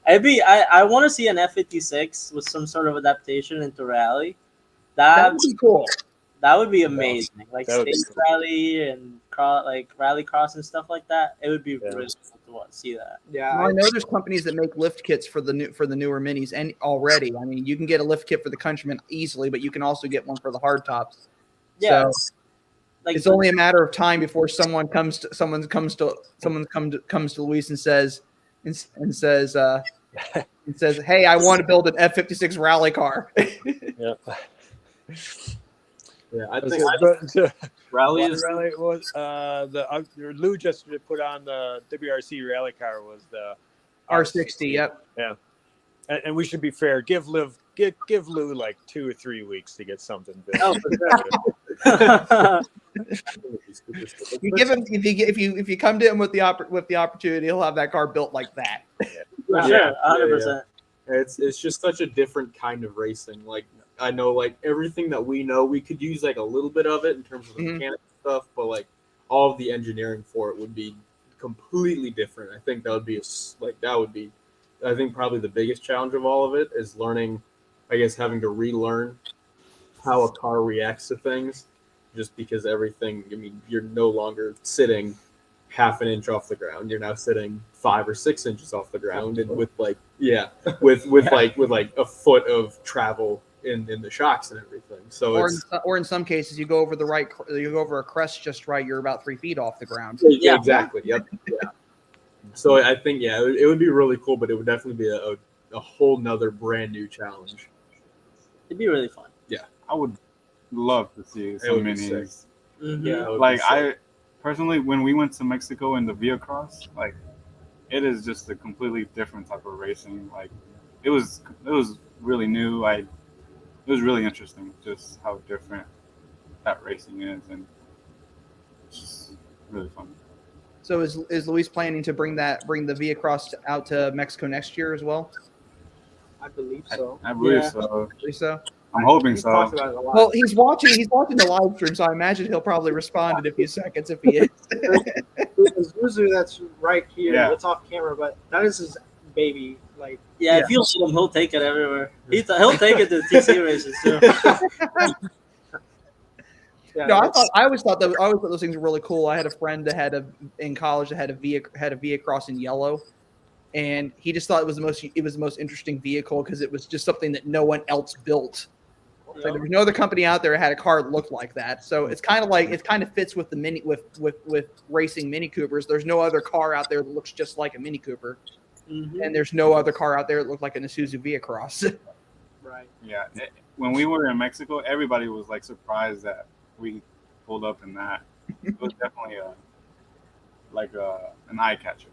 That'd be cool. sick. I want to see an F56 with some sort of adaptation into rally. That would be cool. That would be amazing. Like That would be state cool. rally and rally cross and stuff like that. It would be really cool to see that. Yeah, Well, I know there's companies that make lift kits for the newer minis and already. I mean, you can get a lift kit for the Countryman easily, but you can also get one for the hardtops. Yeah, So it's only a matter of time before someone comes to Luis and says, "Hey, I want to build an F-56 rally car." Yeah. Yeah, I Was think it- rally One is rally was Lou just put on the WRC rally car was the R60. Yep. Yeah, and we should be fair. Give Lou like 2 or 3 weeks to get something built. Oh, for You give him if you come to him with the opportunity, he'll have that car built like that. For sure, 100%. it's just such a different kind of racing. Like I know, like everything that we know, we could use like a little bit of it in terms of the mechanical stuff, but like all of the engineering for it would be completely different. I think that would be I think probably the biggest challenge of all of it is learning, I guess, having to relearn how a car reacts to things, just because everything. I mean, you're no longer sitting half an inch off the ground. You're now sitting 5 or 6 inches off the ground, and with like a foot of travel in the shocks and everything. So Or in some cases, you go over a crest just right. You're about 3 feet off the ground. yeah, exactly. Yep. Yeah. So I think it would be really cool, but it would definitely be a whole nother brand new challenge. It'd be really fun. I would love to see some would be sick. minis. Mm-hmm. Yeah, that would Like be sick. I personally, when we went to Mexico in the Via Cross, like it is just a completely different type of racing. Like it was really new. It was really interesting just how different that racing is, and it's just really fun. So is Luis planning to bring the Via Cross out to Mexico next year as well? I believe so. I believe Yeah. so. So, I'm hoping We've so. talked about it a lot. well, he's watching the live stream, so I imagine he'll probably respond in a few seconds if he is. The Zuzu that's right here, Yeah. it's off camera, but that is his baby. Like, Yeah, if you let him, he'll take it everywhere. He'll take it to TC races too. yeah, No, I always thought those things were really cool. I had a friend in college that had a Via Cross in yellow, and he just thought it was the most interesting vehicle because it was just something that no one else built. Like, there was no other company out there that had a car that looked like that. So it's kind of fits with the mini with racing Mini Coopers. There's no other car out there that looks just like a Mini Cooper, and there's no other car out there that looked like an Isuzu Via Cross. right. Yeah. When we were in Mexico, everybody was like surprised that we pulled up in that. It was definitely an eye catcher.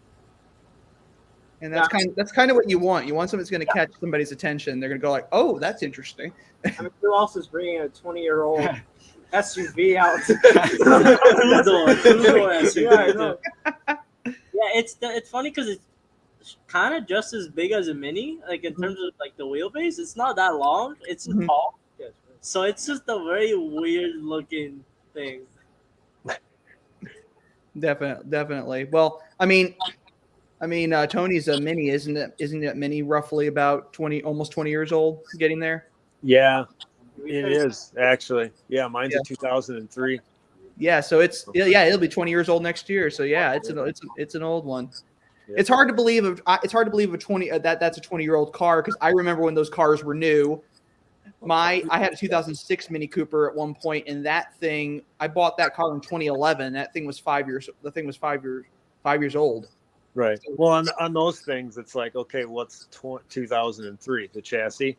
And that's kind of what you want. You want something that's going to catch somebody's attention. They're going to go like, "Oh, that's interesting." I mean, who else is bringing a 20-year-old SUV out? Yeah, I know. Yeah, it's funny because it's kind of just as big as a Mini, like in terms of like the wheelbase. It's not that long. It's tall, so it's just a very weird looking thing. Definitely. Well, I mean, Tony's a Mini, isn't it? Isn't it Mini roughly about almost 20 years old, getting there? Yeah, it is actually. Yeah, mine's a 2003. Yeah, so it'll be 20 years old next year. So yeah, it's an old one. Yeah. It's hard to believe that's a 20-year-old car because I remember when those cars were new. I had a 2006 Mini Cooper at one point, and that thing I bought that car in 2011. That thing was 5 years. The thing was 5 years old. Right. Well, on those things, it's like, okay, what's 2003? The chassis.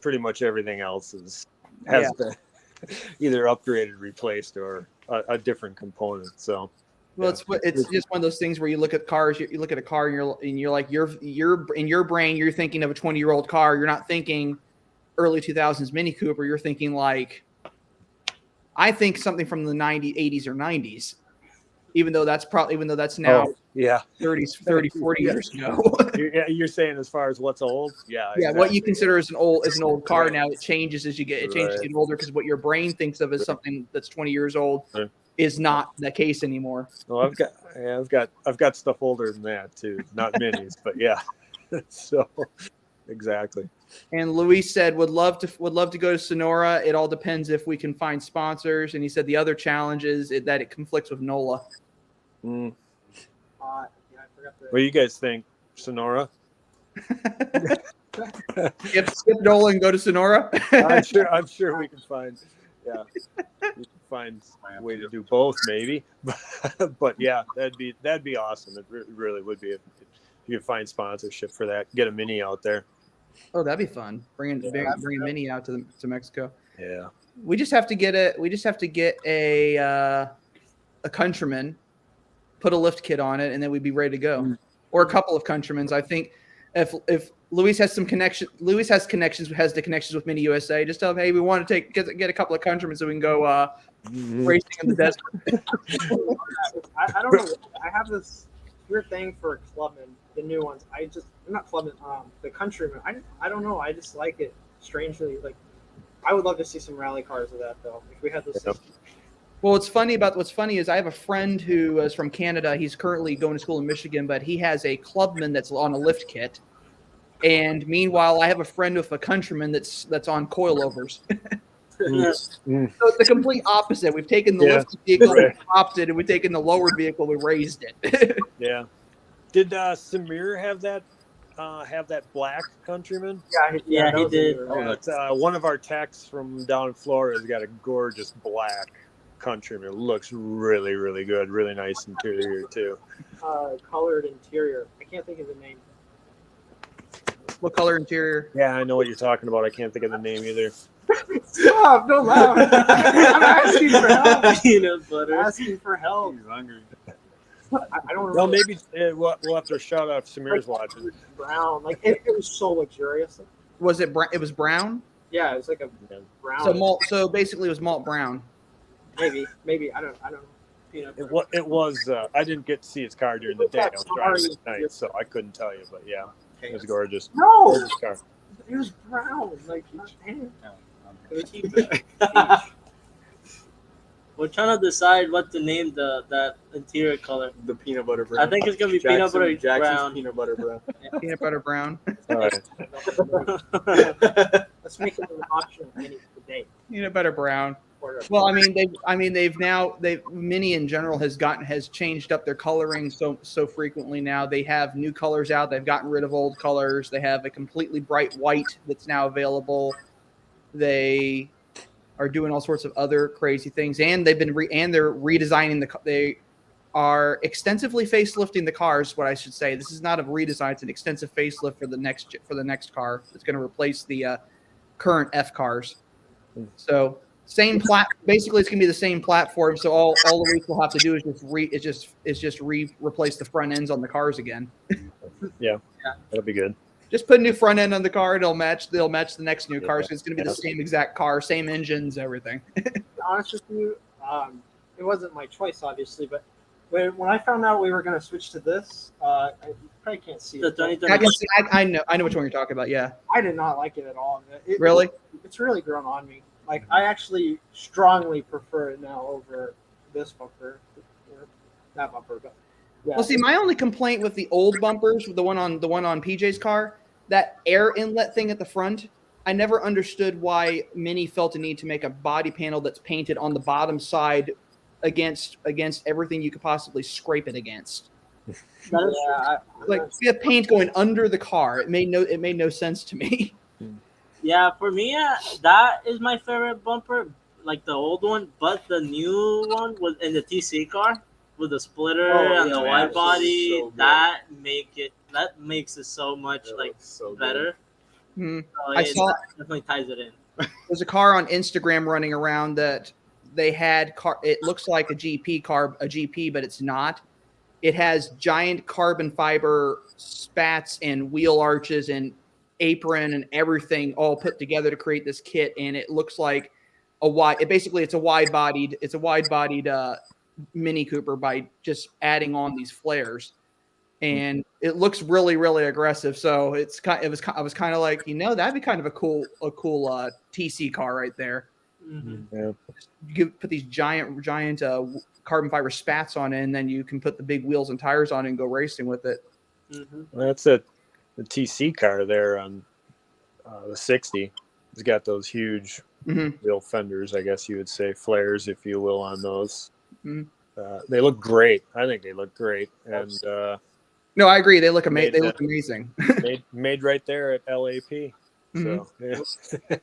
Pretty much everything else has been either upgraded, replaced, or a different component. So, well, it's just one of those things where you look at cars, you look at a car, and you're like, you're in your brain, you're thinking of a 20-year-old car. You're not thinking early 2000s Mini Cooper. You're thinking like, I think something from the 80s or 90s. Even though that's now 30, 40 years ago. You're saying as far as what's old? Yeah. Yeah, exactly. what you consider as an old car now, it changes as you get older because what your brain thinks of as something that's 20 years old is not the case anymore. Well, I've got stuff older than that too. Not minis, but yeah. So exactly. And Luis said would love to go to Sonora. It all depends if we can find sponsors. And he said the other challenge is that it conflicts with NOLA. Mm. Yeah, I've What do you guys think, Sonora? Skip Nola and go to Sonora. I'm sure we can find. Yeah, we can find a way to do both, maybe. But yeah, that'd be awesome. It really would be if you could find sponsorship for that. Get a Mini out there. Oh, that'd be fun. Bringing Mini out to Mexico. Yeah. We just have to get a Countryman, put a lift kit on it, and then we'd be ready to go. Or a couple of Countrymans. I think if Luis has the connections with Mini USA, just tell him, hey, we want to get a couple of Countrymen so we can go racing in the desert. I don't know. I have this weird thing for Clubman, the new ones. Not Clubman, the Countryman. I don't know. I just like it strangely. Like, I would love to see some rally cars of that though. If we had those. Yep. Well, what's funny is I have a friend who is from Canada. He's currently going to school in Michigan, but he has a Clubman that's on a lift kit. And meanwhile, I have a friend with a Countryman that's on coilovers. So it's the complete opposite. We've taken the lift vehicle, we dropped it, and we've taken the lowered vehicle, we raised it. Yeah. Did Samir have that black Countryman? Yeah, he did. One of our techs from down in Florida has got a gorgeous black Countryman. It looks really, really good. Really nice interior too. Colored interior. I can't think of the name. What color interior? Yeah, I know what you're talking about. I can't think of the name either. Stop! Don't laugh. I'm asking for help. Peanut butter. Asking for help. He's hungry. I don't remember. Well, maybe we'll have to shout out if Samir's watching. Brown. Like it was so luxurious. Was it? It was brown. Yeah, it was like a brown. So basically, it was malt brown. Maybe I don't know. Peanut butter. It was. I didn't get to see his car during the day. I was driving at night, so I couldn't tell you. But yeah, it was gorgeous. No, Gorgeous car. it was brown. Like, damn. We're trying to decide what to name that interior color. The peanut butter brown. I think it's gonna be peanut butter Jackson's brown. peanut butter brown. Peanut butter brown. All right. Let's make it an option today. Peanut butter brown. Well, Mini in general has changed up their coloring so frequently now. They have new colors out. They've gotten rid of old colors. They have a completely bright white that's now available. They are doing all sorts of other crazy things, and they're redesigning they are extensively facelifting the cars. What I should say, this is not a redesign; it's an extensive facelift for the next car that's going to replace the current F cars. So. Basically, it's gonna be the same platform. So all the race will have to do is just replace the front ends on the cars again. Yeah, that'll be good. Just put a new front end on the car. They'll match the next new car. So it's gonna be the same exact car, same engines, everything. To be honest with you, it wasn't my choice, obviously, but when I found out we were gonna switch to this, I probably can't see it. I know what one you're talking about. Yeah, I did not like it at all. Really? It's really grown on me. Like, I actually strongly prefer it now over this bumper. That bumper, but yeah. Well, see, my only complaint with the old bumpers, the one on PJ's car, that air inlet thing at the front, I never understood why Mini felt a need to make a body panel that's painted on the bottom side against everything you could possibly scrape it against. See the paint going under the car. It made no sense to me. Yeah, for me, that is my favorite bumper, like the old one. But the new one was in the TC car with the splitter and the wide body. So that makes it so much better. Mm-hmm. So definitely ties it in. There's a car on Instagram running around that they had it looks like a GP, but it's not. It has giant carbon fiber spats and wheel arches and apron and everything all put together to create this kit, and it looks like it's a wide bodied Mini Cooper by just adding on these flares, and it looks really, really aggressive. So I was kind of like, that'd be kind of a cool TC car right there. Mm-hmm. Yeah. You put these giant carbon fiber spats on it, and then you can put the big wheels and tires on it and go racing with it. Mm-hmm. That's it. The TC car there on the 60 has got those huge wheel fenders, I guess you would say, flares, if you will, on those. Mm-hmm. They look great. I think they look great. And No, I agree. They look Made, They look amazing. made right there at LAP. So yeah.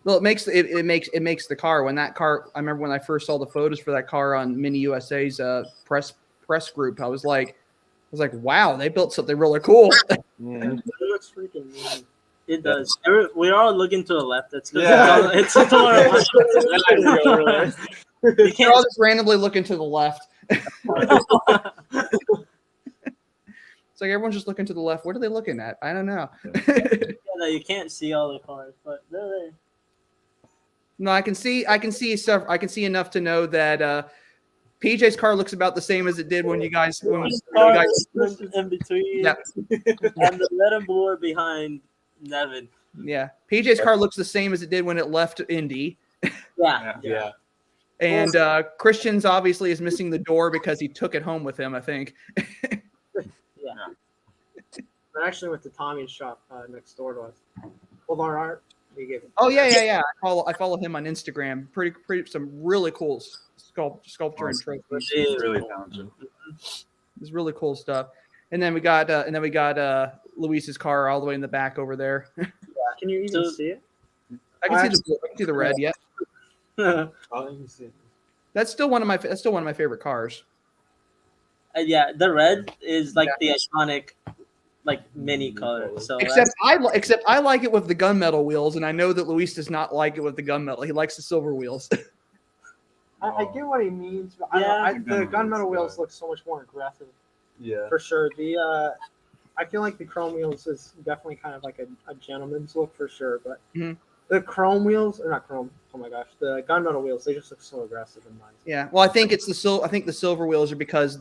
Well, it makes the car when that car. I remember when I first saw the photos for that car on Mini USA's press group. I was like, wow, they built something really cool. Mhm. It looks freaking mean. It does. We're all looking to the left. That's because Yeah. it's to our You They're all can't. just randomly looking to the left. It's like everyone's just looking to the left. What are they looking at? I don't know. You can't see all the cars, but they're there. No, I can see stuff. I can see enough to know that PJ's car looks about the same as it did when you guys. Cars in between, Yeah. and the red and blue are behind Nevin. Yeah, PJ's car looks the same as it did when it left Indy. Yeah. And Christian's obviously is missing the door because he took it home with him, I think. I actually went to Tommy's shop next door to us. Hold on, Art. Oh yeah. I follow him on Instagram. Pretty some really cool sculpture and trophies. Really talented. It's really cool stuff. And then we got Luis's car all the way in the back over there. Can you even see it? I can see the red. Yeah, Oh, you can see it. that's still one of my favorite cars. Yeah, the red is like the iconic, like mini color. So Except I like it with the gunmetal wheels, and I know that Luis does not like it with the gunmetal. He likes the silver wheels. I get what he means, but Yeah. the gunmetal wheels look so much more aggressive. Yeah. For sure. I feel like the chrome wheels is definitely kind of like a gentleman's look for sure, but Mhm. the chrome wheels, or not chrome, oh my gosh, the gunmetal wheels, they just look so aggressive in mine. Yeah, well, I think it's I think the silver wheels are because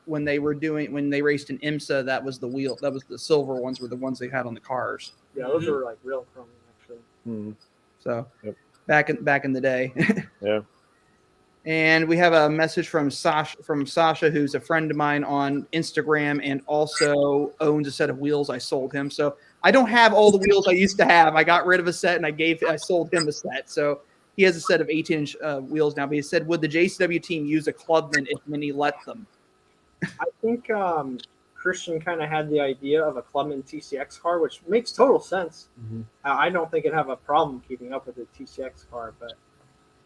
when they raced in IMSA, that was the silver ones were the ones they had on the cars. Yeah, those were like real chrome actually. Mhm. So Yep. back in the day. Yeah. And we have a message from Sasha, who's a friend of mine on Instagram and also owns a set of wheels I sold him. So I don't have all the wheels I used to have. I got rid of a set and I sold him a set. So he has a set of 18-inch wheels now. But he said, would the JCW team use a Clubman if Mini let them? I think Christian kind of had the idea of a Clubman TCX car, which makes total sense. Mhm. I don't think it'd have a problem keeping up with the TCX car, but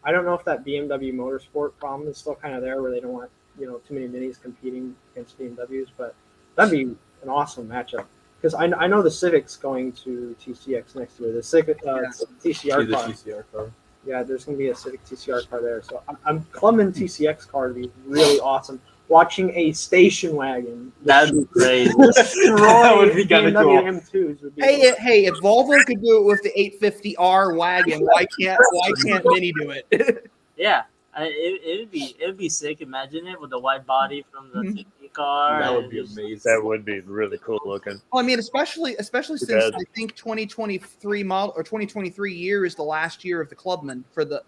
I don't know if that BMW Motorsport problem is still kind of there, where they don't want too many minis competing against BMWs. But that'd be an awesome matchup because I know the Civic's going to TCX next year. The Civic TCR See the car. TCR car. Yeah, there's going to be a Civic TCR car there. So I'm Clubman TCX car would be really awesome. Watching a station wagon that'd be crazy. destroy That would be kinda BMW cool. M2s. Would be Hey, if Volvo could do it with the 850R wagon, why can't Mini do it? Yeah, it'd be sick. Imagine it with the white body from the Mhm. 50 car. That would and be just- amazing. That would be really cool looking. Well, I mean, especially since bad. I think 2023 model or 2023 year is the last year of the Clubman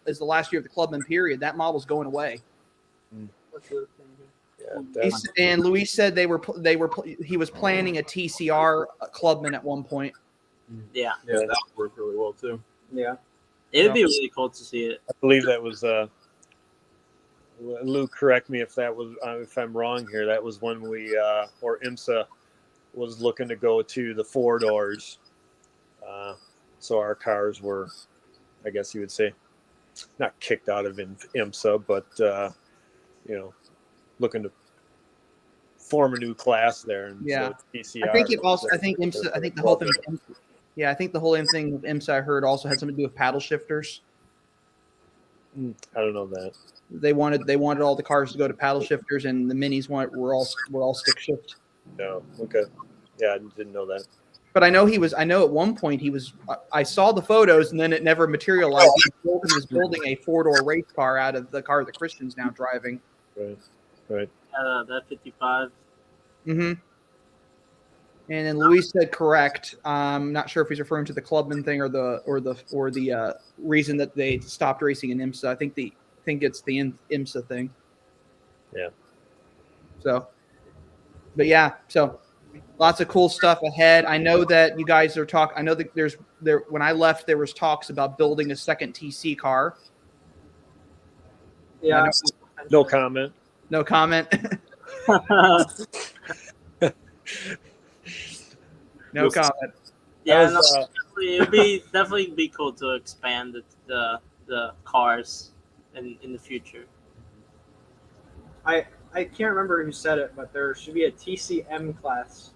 is the last year of the Clubman period. That model's going away. Yeah, And Luis said he was planning a TCR Clubman at one point. Yeah, Yeah, that would work really well too. Yeah. it'd be really cool to see it. I believe that was Luke, correct me if I'm wrong here. That was when we or IMSA was looking to go to the 4 doors. So our cars were, I guess you would say, not kicked out of IMSA, but looking to form a new class there. And Yeah. so TCR I think IMSA. I think the whole thing. Yeah, I think the whole thing with IMSA I heard also had something to do with paddle shifters. I don't know that. They wanted all the cars to go to paddle shifters, and the minis were all stick shift. No. Okay. Yeah, I didn't know that. But I know at one point I saw the photos and then it never materialized. He was building a 4-door race car out of the car that Christian's now driving. Right. That 55. Mm-hmm. And then Luis said correct. I'm not sure if he's referring to the Clubman thing or the reason that they stopped racing in IMSA. I think it's the IMSA thing. Yeah. So, but yeah, so lots of cool stuff ahead. I know that you guys are talking. I know that when I left, there was talks about building a second TC car. Yeah. No comment. No comment. No You'll- comment. Yeah, That was, it would be definitely be cool to expand the cars in the future. I can't remember who said it, but there should be a TCM class.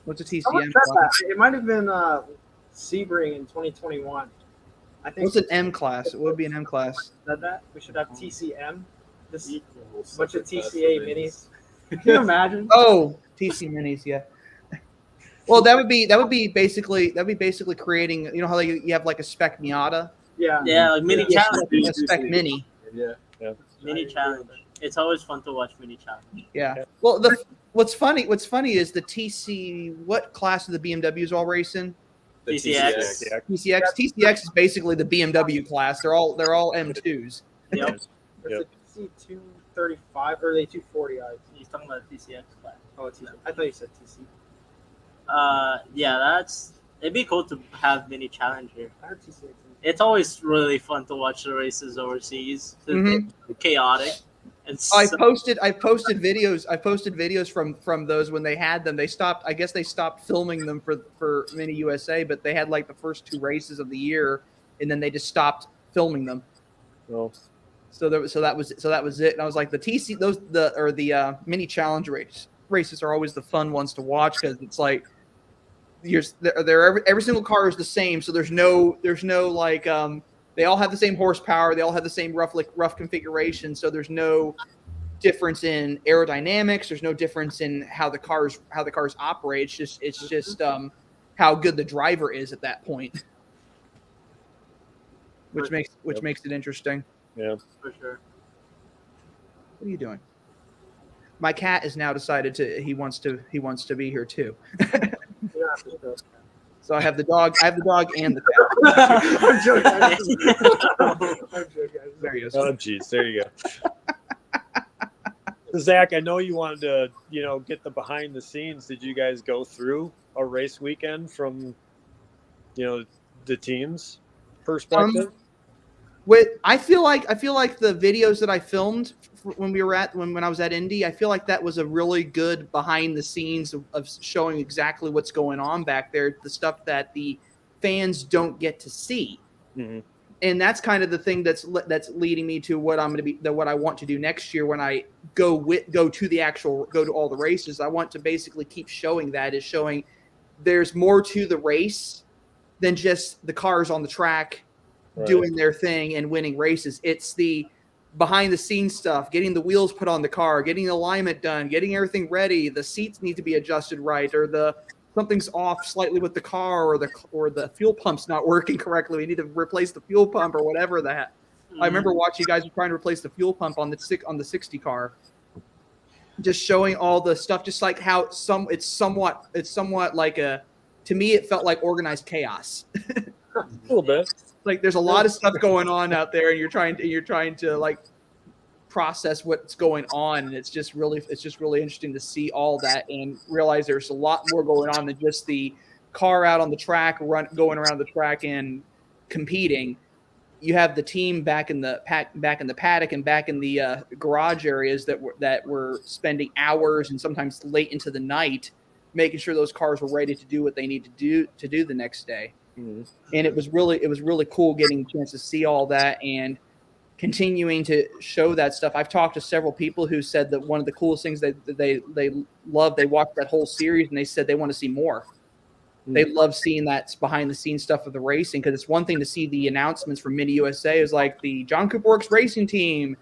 What's a Someone TCM said class? that. It might have been Sebring in 2021. I think What's an M class? It would be an M class. said that we should have TCM. This Equal bunch of separate TCA class minis. Can you imagine? Oh, TC minis, yeah. Well, that would be basically creating. You know how you have like a spec Miata, Yeah. Yeah, like mini yeah, challenge, a spec mini. Yeah. mini challenge. It's always fun to watch mini challenge. Yeah. Well, what's funny is the TC. What class of the BMWs all racing? The TCX. TCX. TCX is basically the BMW class. They're all M2s. Yep. There's a TC235 or the 240i. He's talking about the TCX class. Oh, it's I thought you said TC. Yeah, it'd be cool to have mini challenger. I heard TCX. It's always really fun to watch the races overseas. Mhm. They're chaotic. And I posted videos from those when they had them. They stopped. I guess they stopped filming them for Mini USA, but they had like the first 2 races of the year, and then they just stopped filming them. well, So that was it. And I was like, the mini challenge races are always the fun ones to watch because it's like every single car is the same. So there's no like they all have the same horsepower. They all have the same rough configuration. So there's no difference in aerodynamics. There's no difference in how the cars operate. It's just how good the driver is at that point, which makes it interesting. yeah. for sure. What are you doing? My cat has now decided he wants to be here too. Yeah. So I have the dog and the cat. I'm joking. I'm joking. There he is. Oh, geez, there you go. Zach, I know you wanted to, get the behind the scenes. Did you guys go through a race weekend from, the team's perspective? I feel like the videos that I filmed when I was at Indy, I feel like that was a really good behind the scenes of showing exactly what's going on back there, the stuff that the fans don't get to see. Mhm. And that's kind of the thing that's leading me to what what I want to do next year when I go to all the races. I want to basically keep showing there's more to the race than just the cars on the track Right. doing their thing and winning races. It's the behind the scenes stuff, getting the wheels put on the car, getting the alignment done, getting everything ready. The seats need to be adjusted right, or something's off slightly with the car, or the fuel pump's not working correctly. We need to replace the fuel pump or whatever that. I remember watching you guys were trying to replace the fuel pump on the 60 car. Just showing all the stuff, just like how it's somewhat like to me it felt like organized chaos. A little bit. Like there's a lot of stuff going on out there, and you're trying to like process what's going on, and it's just really interesting to see all that and realize there's a lot more going on than just the car out on the track, going around the track and competing. You have the team back in the paddock and back in the garage areas that were spending hours and sometimes late into the night making sure those cars were ready to do what they need to do the next day. Mhm. And it was really cool getting a chance to see all that and continuing to show that stuff. I've talked to several people who said that one of the coolest things that they love, they watched that whole series and they said they want to see more. They love seeing that behind the scenes stuff of the racing, because it's one thing to see the announcements from Mini USA is like the John Cooper Works Racing Team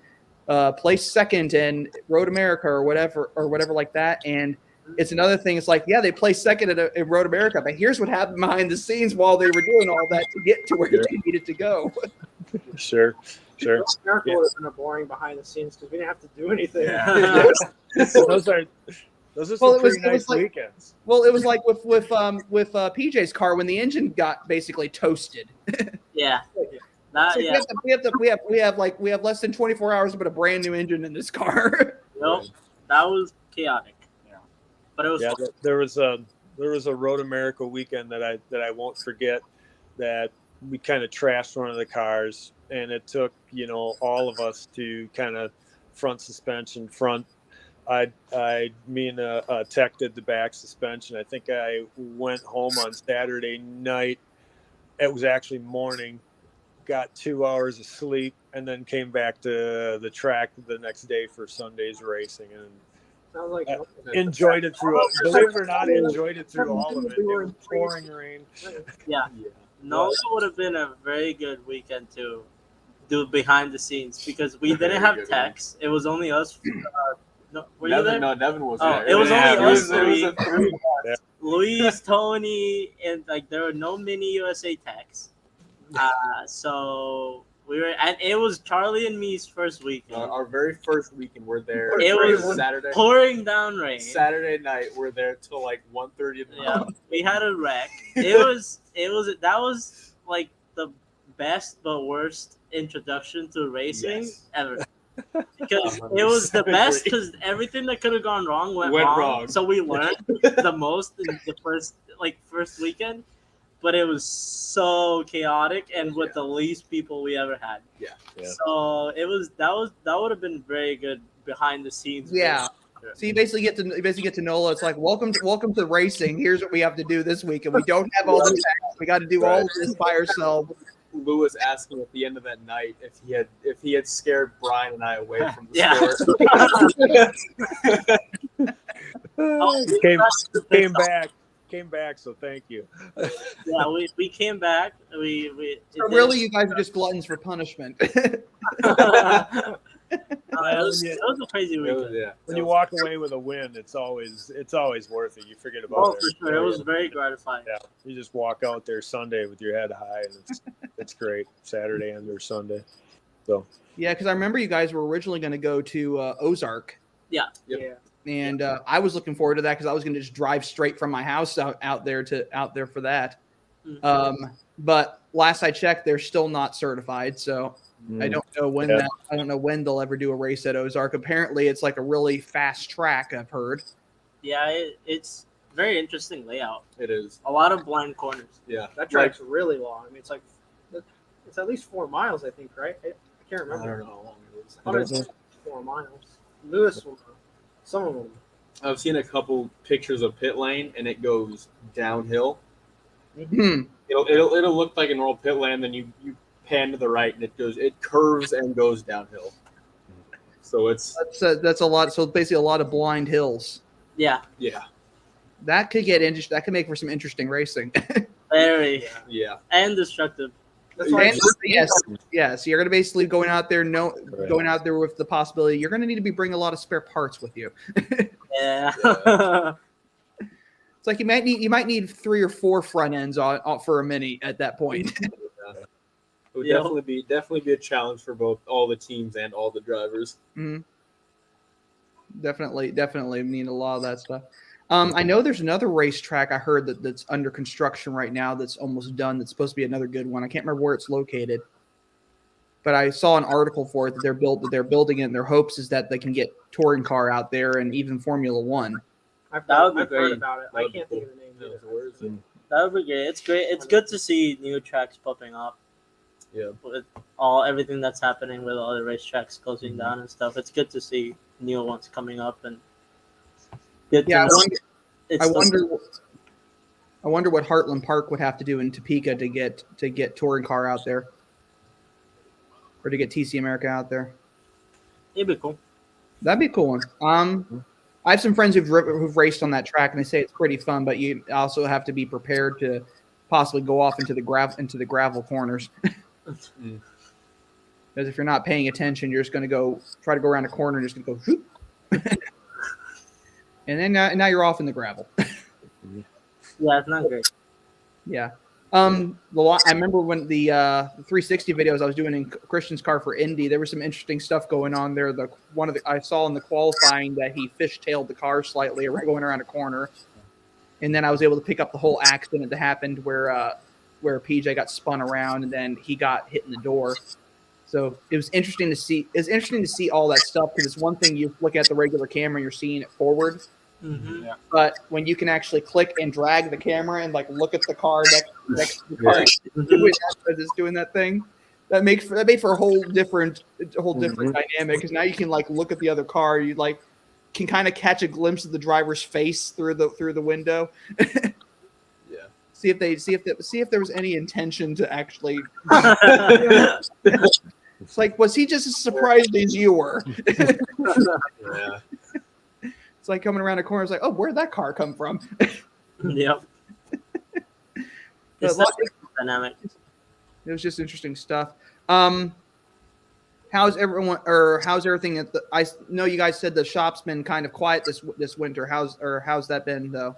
placed second in Road America or whatever like that. And it's another thing. It's like, yeah, they placed second at Road America, but here's what happened behind the scenes while they were doing all that to get to where they needed to go. Sure. America Yeah. would have been a boring behind the scenes because we didn't have to do anything. Yeah. Those are some pretty nice weekends. Well, it was like with PJ's car when the engine got basically toasted. Yeah. So we have less than 24 hours to put a brand new engine in this car. Nope. That was chaotic. But it was Yeah, fun. there was a Road America weekend that I won't forget, that we kind of trashed one of the cars, and it took all of us to kind of front suspension, front Me and a tech did the back suspension. I think I went home on Saturday night. It was actually morning. Got 2 hours of sleep, and then came back to the track the next day for Sunday's racing, and Sounds like enjoyed it through. Believe it or not, enjoyed it through all of it. It was pouring rain. Yeah. No, it would have been a very good weekend to do behind the scenes because we didn't have techs. It was only us. No, were you there? No, Nevin was Oh, there. it was only us It was a three. three. Luis, Tony, and like there were no Mini USA techs. So we were, and it was Charlie and me's first weekend. Our very first weekend, we're there. It was Saturday. pouring down rain. Saturday night, we're there till like 1:30 in the Yeah, morning. we had a wreck. That was like the best but worst introduction to racing Yes. ever. Because it was the best because everything that could have gone wrong went wrong. So we learned the most in the first weekend, but it was so chaotic and with the least people we ever had. Yeah. So that would have been very good behind the scenes. Yeah. So you basically get to know. It's like welcome to racing. Here's what we have to do this week, and we don't have all the techs. We got to do all of this by ourselves. Lewis asking at the end of that night if he had scared Brian and I away from the sport. Came back. So thank you. Yeah, we came back. We So really, you guys are just gluttons for punishment. it was a crazy weekend. When you walk away with a win, it's always worth it. You forget about it. For sure. It was very gratifying. Yeah, you just walk out there Sunday with your head high, and it's great. Saturday and or Sunday. So Yeah, because I remember you guys were originally going to go to Ozark. Yeah. Yep. And I was looking forward to that because I was going to just drive straight from my house out there for that. Mm-hmm. But last I checked, they're still not certified, so I don't know when I don't know when they'll ever do a race at Ozark. Apparently, it's like a really fast track. I've heard. Yeah, it's very interesting layout. It is. A lot of blind corners. Yeah. that track's really long. I mean, it's at least 4 miles, I think, right? I can't remember. I don't know how long it is. 104 miles. Lewis will know. Some of them. I've seen a couple pictures of pit lane, and it goes downhill. Hmm. It'll look like a normal pit lane, then you pan to the right, and it curves and goes downhill. So That's a lot. So basically, a lot of blind hills. Yeah. yeah. That could get interesting. That could make for some interesting racing. Very. Yeah. And destructive. That's why Yes. You're going to basically going out there with the possibility you're going to need to be bringing a lot of spare parts with you. Yeah. It's like you might need 3 or 4 front ends on for a Mini at that point. It would definitely be a challenge for all the teams and all the drivers. Mm-hmm. Definitely need a lot of that stuff. I know there's another racetrack I heard that's under construction right now that's almost done. That's supposed to be another good one. I can't remember where it's located, but I saw an article for it that they're building it. And their hopes is that they can get touring car out there and even Formula One. I've That would be heard great. about it. I can't think of the name either. That would be great. It's great. It's good to see new tracks popping up. Yeah. With everything that's happening with all the racetracks closing down and stuff, it's good to see new ones coming up and. Yeah, I wonder what Heartland Park would have to do in Topeka to get touring car out there, or to get TC America out there. It'd be cool. That'd be a cool one. I have some friends who've raced on that track, and they say it's pretty fun, but you also have to be prepared to possibly go off into the gravel corners. Because if you're not paying attention, you're just going to try to go around a corner and just going to go whoop. And then now you're off in the gravel. Yeah, it's not great. Yeah. I remember when the 360 videos I was doing in Christian's car for Indy, there was some interesting stuff going on there. I saw in the qualifying that he fishtailed the car slightly going around a corner, and then I was able to pick up the whole accident that happened where PJ got spun around and then he got hit in the door. So it was interesting to see. It's interesting to see all that stuff because it's one thing you look at the regular camera and you're seeing it forward. Mm-hmm. Yeah. But when you can actually click and drag the camera and like look at the car next to the car, it's doing that thing. That made for a whole different dynamic because now you can like look at the other car. You like can kind of catch a glimpse of the driver's face through the window. Yeah. See if there was any intention to actually. It's like, was he just as surprised as you were? Yeah. It's like coming around a corner. It's like, oh, where'd that car come from? Yep. But It's not dynamic. it was just interesting stuff. How's everything at the? I know you guys said the shop's been kind of quiet this winter. How's that been though?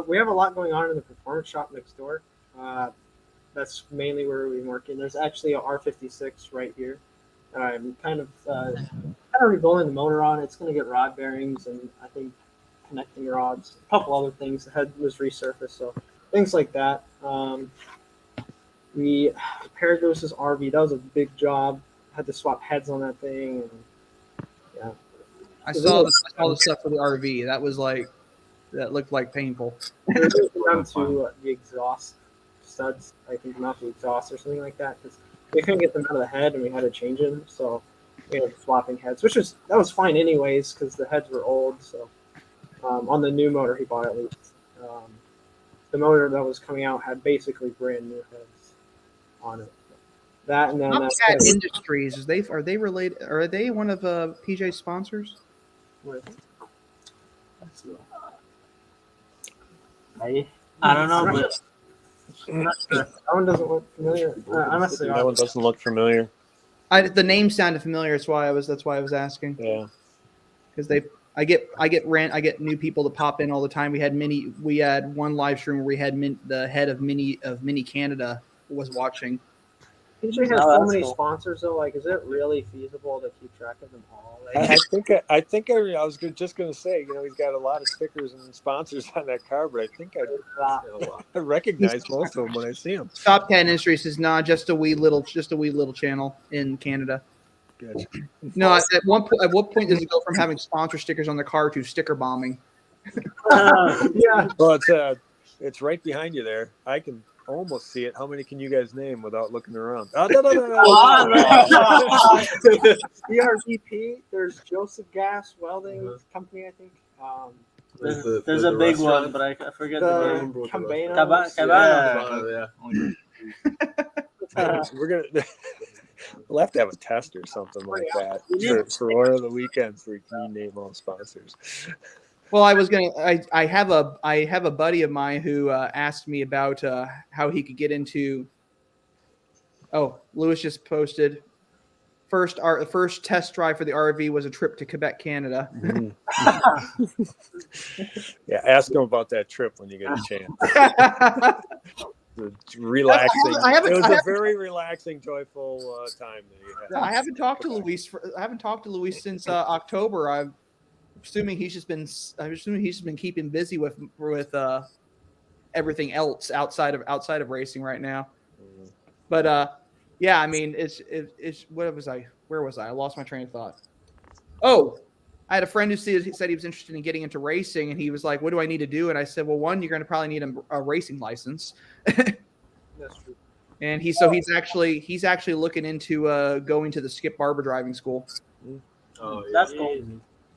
We have a lot going on in the performance shop next door. That's mainly where we've been working. There's actually a R56 right here. I'm kind of rebuilding the motor on. It's going to get rod bearings and I think connecting rods, a couple other things. The head was resurfaced, so things like that. We repaired Lewis's RV. That was a big job. Had to swap heads on that thing, and yeah. I saw the stuff for the RV. That looked like painful. We're down to the exhaust studs. I think not the exhaust or something like that because we couldn't get them out of the head, and we had to change them. So we ended up swapping heads, that was fine anyways because the heads were old. So on the new motor he bought at least, the motor that was coming out had basically brand new heads on it. That and then Bobcat Industries are they related? Are they one of PJ's sponsors? I don't know, but that one doesn't look familiar. Honestly, That one doesn't look familiar. The name sounded familiar. That's why I was asking. Yeah. Because I get new people to pop in all the time. We had one live stream where we had the head of Mini Canada was watching. PJ has so many sponsors though. Like, is it really feasible to keep track of them all? Like, I was just going to say, he's got a lot of stickers and sponsors on that car, but I think I recognize most of them when I see them. Top 10 Industries is not just a wee little channel in Canada. Gotcha. No, at what point does it go from having sponsor stickers on the car to sticker bombing? yeah. Well, it's right behind you there. I can almost see it. How many can you guys name without looking around? Oh, no. ERGP. There's Joseph Gas Welding Company, I think. There's a big one, but I forget the name. Cabana. Yeah. We're gonna. We'll have to have a test or something like that for one of the weekends where you can name all sponsors. Well, I have a buddy of mine who asked me about how he could get into. Oh, Lewis just posted. The first test drive for the RV was a trip to Quebec, Canada. Yeah, ask him about that trip when you get a chance. Relaxing. It was a very relaxing, joyful time that you had. I haven't talked to Luis since October. I'm assuming he's just been keeping busy with everything else outside of racing right now. But yeah, I mean, it's where was I? I lost my train of thought. Oh, I had a friend who said he was interested in getting into racing, and he was like, "What do I need to do?" And I said, "Well, one, you're going to probably need a racing license." That's true. And he's actually looking into going to the Skip Barber driving school. Oh, yeah. That's cool.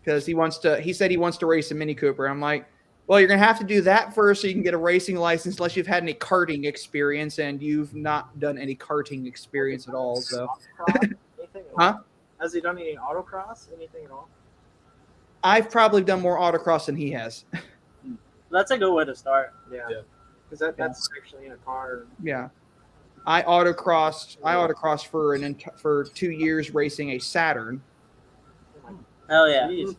Because he said he wants to race a Mini Cooper. I'm like, well, you're going to have to do that first so you can get a racing license unless you've had any karting experience, and you've not done any karting experience at all. So, huh? Has he done any autocross? Anything at all? I've probably done more autocross than he has. That's a good way to start. Yeah. Because that's actually in a car. Yeah. I autocrossed for 2 years racing a Saturn. Hell yeah. Jeez.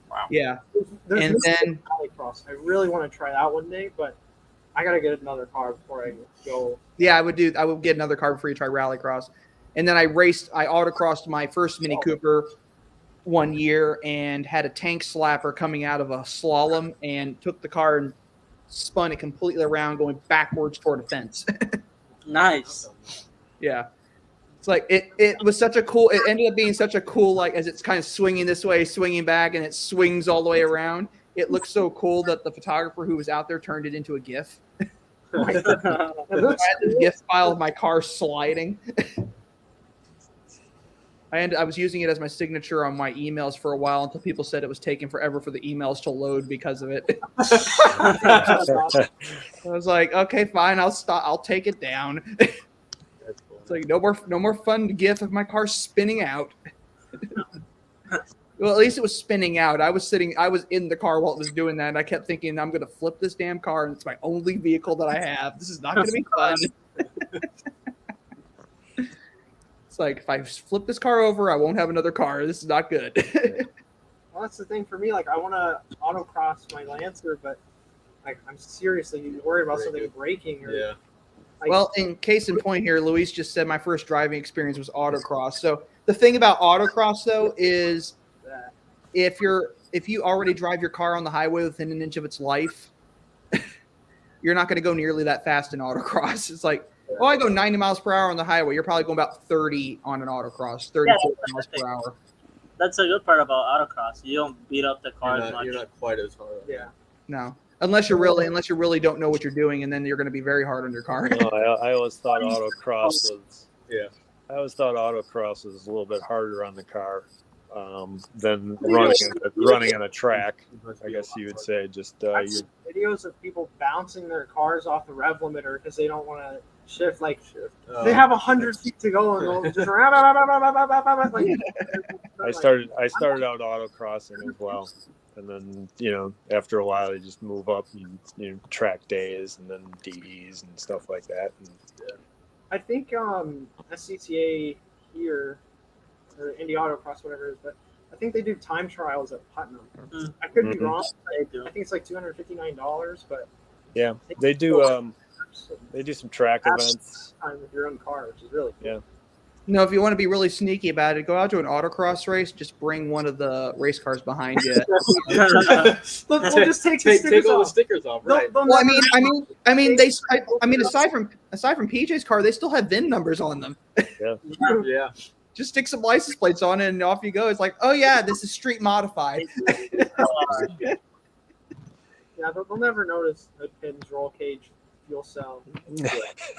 Wow. Yeah. There's And then rallycross. I really want to try that one day, but I gotta get another car before I go. yeah, I would get another car before you try rallycross. And then I autocrossed my first Mini Cooper 1 year and had a tank slapper coming out of a slalom and took the car and spun it completely around going backwards toward a fence. Nice. Yeah. It's like it was such a cool, it ended up being such a cool, like as it's kind of swinging this way, swinging back, and it swings all the way around. It looks so cool that the photographer who was out there turned it into a GIF. I had this GIF file of my car sliding. I was using it as my signature on my emails for a while until people said it was taking forever for the emails to load because of it. I was like, okay, fine, I'll stop. I'll take it down. It's like no more fun gif of my car spinning out. Well, at least it was spinning out. I was in the car while it was doing that, and I kept thinking, I'm going to flip this damn car, and it's my only vehicle that I have. This is not going to be fun. It's like, if I flip this car over, I won't have another car. This is not good. Well, that's the thing for me. Like, I want to autocross my Lancer, but like, I'm seriously worried about something breaking. Or, Yeah. like, Well, in case in point here, Luis just said my first driving experience was autocross. So the thing about autocross, though, is if you already drive your car on the highway within an inch of its life, you're not going to go nearly that fast in autocross. It's like, oh, I go 90 miles per hour on the highway. You're probably going about 30 on an autocross, 30 miles per hour. That's a good part about autocross. You don't beat up the car as much. You're not quite as hard. Yeah. No, unless you really don't know what you're doing, and then you're going to be very hard on your car. No, I always thought autocross was. Yeah. I always thought autocross was a little bit harder on the car than running on a track. I guess you would say. Just I've seen videos of people bouncing their cars off the rev limiter because they don't want to shift. Like, they have 100 feet to go, and they'll just like. I started out autocrossing as well, and then after a while you just move up and track days and then DEs and stuff like that. And, I think SCCA here, or Indy Autocross, whatever it is, but I think they do time trials at Putnam. I could be wrong. I think it's like $259, but yeah, they do. They do some track events. Time with your own car, which is really cool. Yeah. No, if you want to be really sneaky about it, go out to an autocross race. Just bring one of the race cars behind you. We'll just take all the stickers off, right? Well, I mean, aside from PJ's car, they still have VIN numbers on them. Yeah. Just stick some license plates on it, and off you go. It's like, oh yeah, this is street modified. Yeah, they'll never notice a pins, roll cage, fuel cell.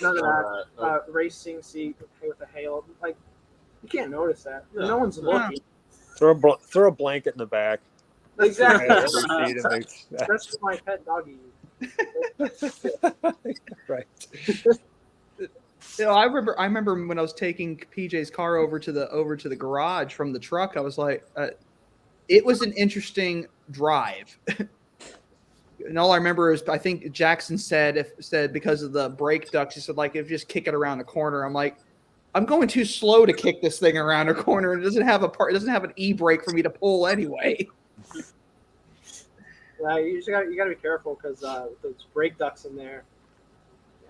None of that. Racing seat with a halo. Like, you can't notice that. No one's looking. Throw a blanket in the back. Exactly. That's That's what my pet doggy uses. right. I remember when I was taking PJ's car over to the garage from the truck. I was like, it was an interesting drive. And all I remember is I think Jackson said because of the brake ducts, he said, like, if you just kick it around the corner. I'm like, I'm going too slow to kick this thing around a corner. It doesn't have an e-brake for me to pull anyway. Yeah, you got to be careful because those brake ducts in there.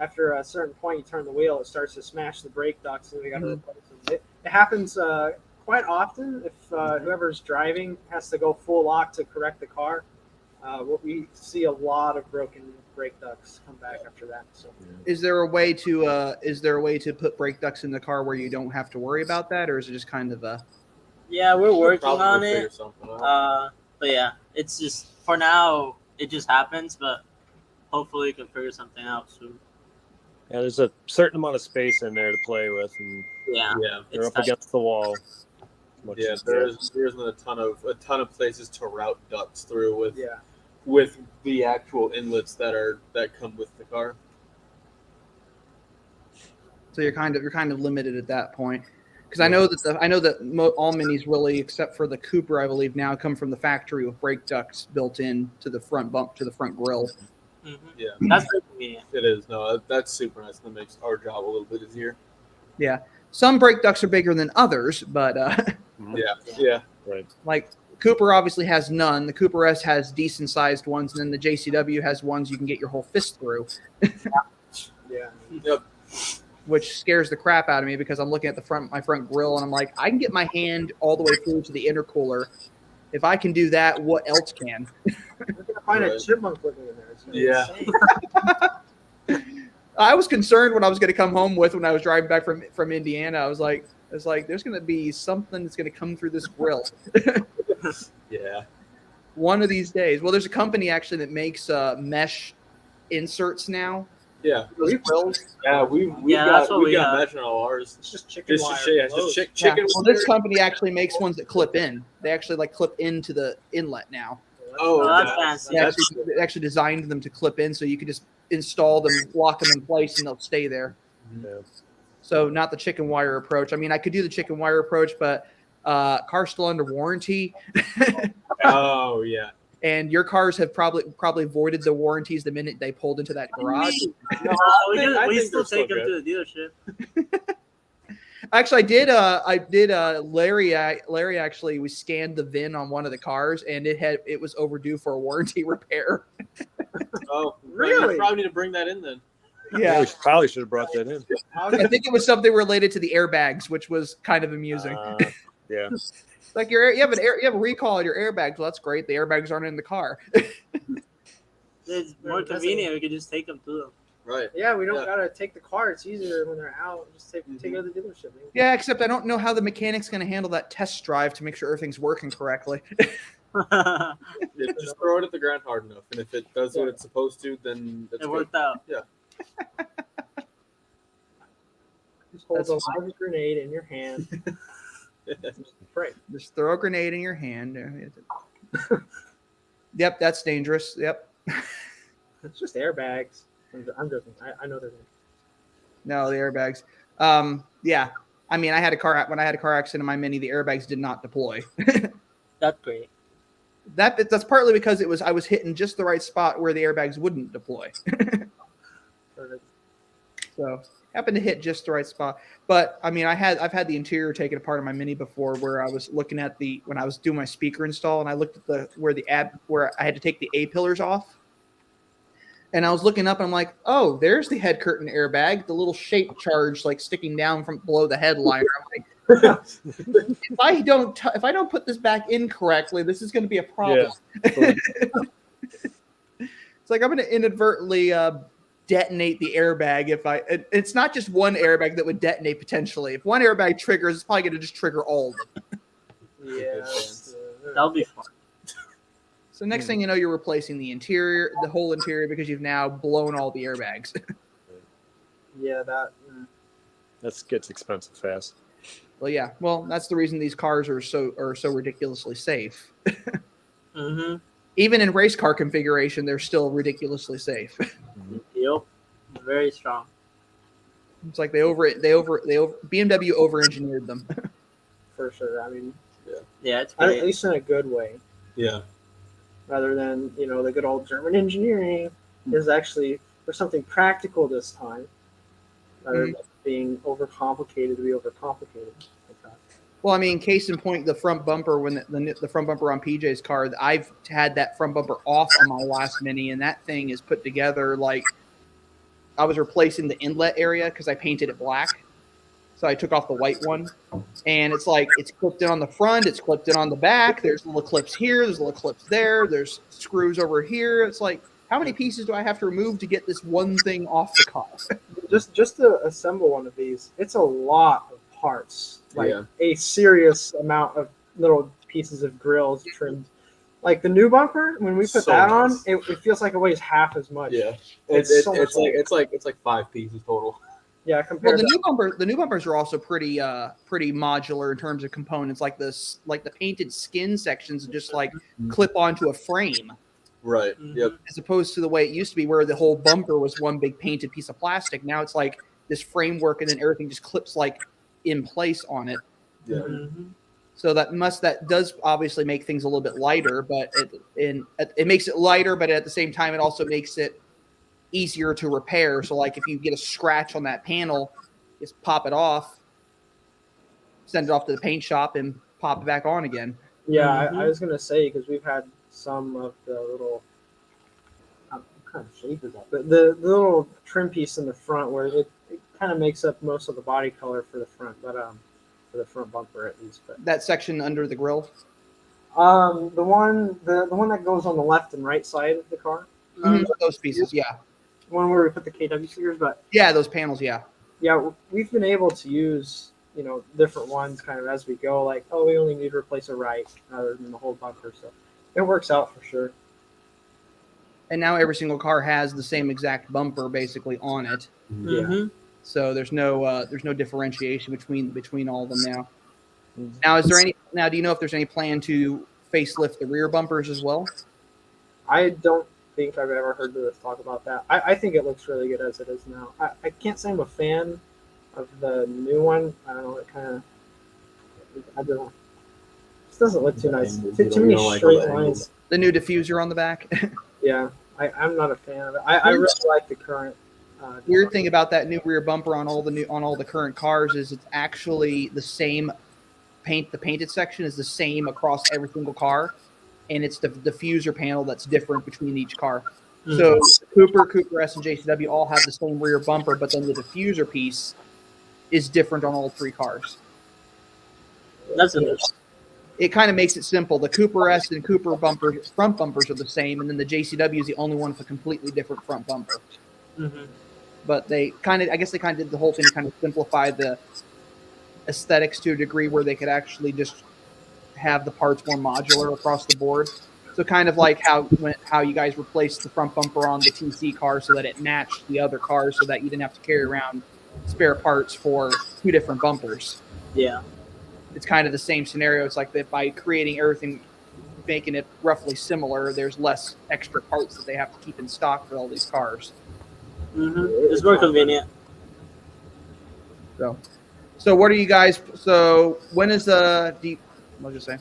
After a certain point, you turn the wheel, it starts to smash the brake ducts, and we got to replace them. It happens quite often if whoever's driving has to go full lock to correct the car. We see a lot of broken brake ducts come back after that. So, is there a way to put brake ducts in the car where you don't have to worry about that, or is it just kind of a? Yeah, we're working on it. But yeah, it's just for now it just happens, but hopefully we can figure something out soon. Yeah, there's a certain amount of space in there to play with, and they're up against the wall. Yeah, there isn't a ton of places to route ducts through with the actual inlets that come with the car. So you're kind of limited at that point, because I know that all minis really, except for the Cooper, I believe now come from the factory with brake ducts built in to the front front grille. Mm-hmm. Yeah, that's good for me. It is. No, that's super nice. That makes our job a little bit easier. Yeah, some brake ducts are bigger than others, but yeah, right. Like Cooper obviously has none. The Cooper S has decent sized ones, and then the JCW has ones you can get your whole fist through. Yeah. Yep. Which scares the crap out of me because I'm looking at my front grille and I'm like, I can get my hand all the way through to the intercooler. If I can do that, what else can? We're gonna find a chipmunk living in there. It's insane. I was concerned when I was going to come home when I was driving back from Indiana. I was like, there's going to be something that's going to come through this grill. Yeah. One of these days. Well, there's a company actually that makes mesh inserts now Yeah, Those grills. we Yeah, that's got what we we got have. mesh on all ours. It's just chicken Just wire. yeah, below. just Yeah. chicken. Well, this company actually makes ones that clip in. They actually like clip into the inlet now. Oh, that's okay. fancy. They actually designed them to clip in, so you could just install them, lock them in place, and they'll stay there. Yeah. So not the chicken wire approach. I mean, I could do the chicken wire approach, but car's still under warranty, Oh yeah. and your cars have probably voided the warranties the minute they pulled into that garage. We still they're take still them to the dealership. Actually, I did. Larry actually, we scanned the VIN on one of the cars, and it was overdue for a warranty repair. Oh, Really? You probably need to bring that in then. Yeah, we probably should have brought that in. I think it was something related to the airbags, which was kind of amusing. Yeah. Like you have a recall on your airbags. Well, that's great. The airbags aren't in the car. It's more convenient. We could just take them to them. Right. Yeah, we don't Yeah. gotta take the car. It's easier when they're out. Just take it to the dealership. Yeah, except I don't know how the mechanic's going to handle that test drive to make sure everything's working correctly. Yeah, just throw it at the ground hard enough, and if it does what it's supposed to, then it's It good. worked out. Just hold That's a fine. live grenade in your hand. Pray. Just throw a grenade in your hand. Yep, that's dangerous. Yep. It's just airbags. I'm joking. I know they're there. No, the airbags. Yeah. I mean, when I had a car accident in my Mini, the airbags did not deploy. That's great. That's partly because I was hitting just the right spot where the airbags wouldn't deploy. So happened to hit just the right spot. But I mean, I've had the interior taken apart on my Mini before, where I was looking at when I was doing my speaker install, and I looked at where I had to take the A pillars off. And I was looking up, and I'm like, oh, there's the head curtain airbag, the little shape charge like sticking down from below the headliner. I'm like, if I don't put this back in correctly, this is going to be a problem. Yeah. It's like I'm going to inadvertently detonate the airbag it's not just one airbag that would detonate potentially. If one airbag triggers, it's probably going to just trigger all of them. Yeah. That'll be fun. So next thing you know, you're replacing the whole interior, because you've now blown all the airbags. Yeah, that. That gets expensive fast. Well, yeah. Well, that's the reason these cars are so ridiculously safe. Mm-hmm. Even in race car configuration, they're still ridiculously safe. Yep. Very strong. It's like BMW over-engineered them. For sure. I mean, Yeah, it's at great. least in a good way, Yeah. rather than the good old German engineering is actually for something practical this time, rather than being overcomplicated to be overcomplicated. Like that. Well, I mean, case in point, the front bumper, when the front bumper on PJ's car, I've had that front bumper off on my last Mini, and that thing is put together like I was replacing the inlet area because I painted it black. So I took off the white one, and it's like it's clipped in on the front, it's clipped in on the back. There's little clips here, there's little clips there, there's screws over here. It's like, how many pieces do I have to remove to get this one thing off the car? Just to assemble one of these, it's a lot of parts. Like a serious amount of little pieces of grills trimmed. Like the new bumper, when we put that on, it feels like it weighs half as much. Yeah. It's so much It's like 5 pieces total. Yeah, Well, compared the new bumpers are also pretty modular in terms of components. Like the painted skin sections just like clip onto a frame, Right. Yep. as opposed to the way it used to be, where the whole bumper was one big painted piece of plastic. Now it's like this framework, and then everything just clips like in place on it. Yeah. Mm-hmm. So that does obviously make things a little bit lighter, but it makes it lighter, but at the same time, it also makes it easier to repair. So like if you get a scratch on that panel, just pop it off, send it off to the paint shop, and pop it back on again. Yeah, I was gonna say, because we've had some of the little, what kind of shape is that? The little trim piece in the front where it kind of makes up most of the body color for the front, but for the front bumper at least. But That section under the grill. the one that goes on the left and right side of the car, Those pieces, yeah. one where we put the KW stickers, but Yeah, those panels, yeah. yeah, we've been able to use different ones kind of as we go. Like, oh, we only need to replace a right rather than the whole bumper, so it works out for sure. And now every single car has the same exact bumper basically on it. Mm-hmm. So there's no differentiation between all of them now. Now, is there any? Now, do you know if there's any plan to facelift the rear bumpers as well? I don't think I've ever heard Lewis talk about that. I think it looks really good as it is now. I can't say I'm a fan of the new one. I don't know. It kind of, I don't know. This doesn't look too nice. Too many straight lines. The new diffuser on the back. Yeah, I'm not a fan of it. I really like the current. Weird thing about that new rear bumper on all the current cars is it's actually the same paint. The painted section is the same across every single car, and it's the diffuser panel that's different between each car. Mm-hmm. So Cooper S, and JCW all have the same rear bumper, but then the diffuser piece is different on all three cars. That's interesting. It kind of makes it simple. The Cooper S and Cooper front bumpers are the same, and then the JCW is the only one with a completely different front bumper. Mm-hmm. But I guess they kind of did the whole thing to kind of simplify the aesthetics to a degree where they could actually just have the parts more modular across the board. So kind of like how you guys replaced the front bumper on the TC car so that it matched the other cars, so that you didn't have to carry around spare parts for two different bumpers. Yeah. It's kind of the same scenario. It's like that by creating everything, making it roughly similar, there's less extra parts that they have to keep in stock for all these cars. Mm-hmm. It's more convenient. So what are you guys? So when is the deep? I'll just say,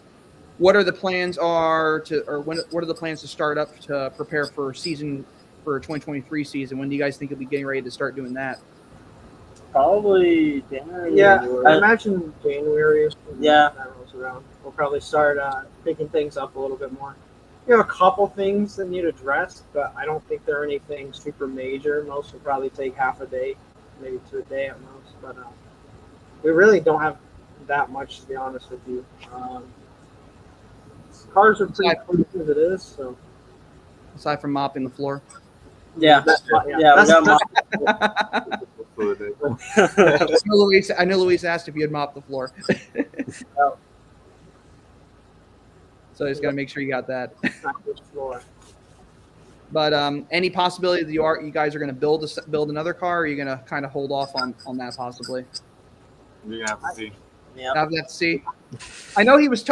what are the plans what are the plans to start up to prepare for 2023 season? When do you guys think you'll be getting ready to start doing that? Probably January. Yeah, I imagine January. Yeah. That rolls around. We'll probably start picking things up a little bit more. You have a couple things that need addressed, but I don't think they're anything super major. Most will probably take half a day, maybe to a day at most. But we really don't have that much, to be honest with you. Cars are pretty clean as it is, so. Aside from mopping the floor. Yeah. Yeah. Yeah. We got I know Luis asked if you had mopped the floor. So I just got to make sure you got that. But any possibility that you guys are going to build another car, or are you going to kind of hold off on that possibly? You're gonna have to see. Yeah. I have to see. I know he was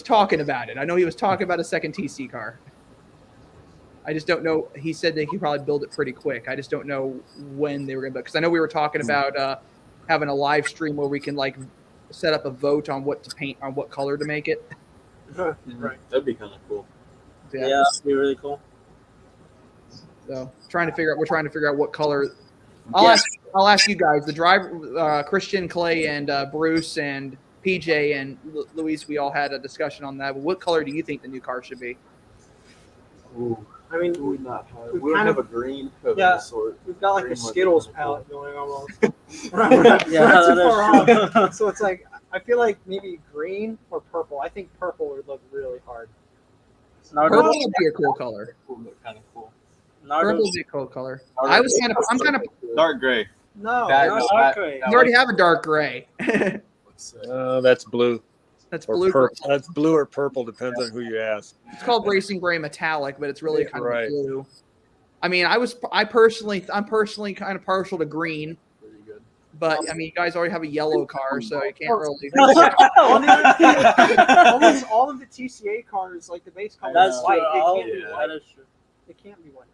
talking about it. I know he was talking about a second TC car. I just don't know. He said that he could probably build it pretty quick. I just don't know when they were going to, because I know we were talking about having a live stream where we can like set up a vote on what to paint, on what color to make it. Right. That'd be kind of cool. Yeah, that'd be really cool. So we're trying to figure out what color. I'll ask you guys, the driver, Christian, Clay, and Bruce, and PJ, and Luis. We all had a discussion on that. But what color do you think the new car should be? Ooh. I mean, We we don't kind have of- a green of Yeah. any sort. we've got like a Green would be Skittles kinda cool. palette going almost. We're not too that is far true. off. So it's like, I feel like maybe green or purple. I think purple would look really hard. Purple would be a cool color. Would look kind of cool. Purple would be a cool color. I'm kind of. Dark gray. No, That- no, Dark gray. You already have a dark gray. That's blue. That's Or blue. purple. That's blue or purple, depends on who you ask. It's called racing gray metallic, but it's really kind of Right. blue. I mean, I'm personally kind of partial to green, Pretty good. but I mean, you guys already have a yellow car, so you can't really. almost all of the TCA cars, like the base color, That's is true. white. Oh, It can't be yeah, white. that is true. It can't be white.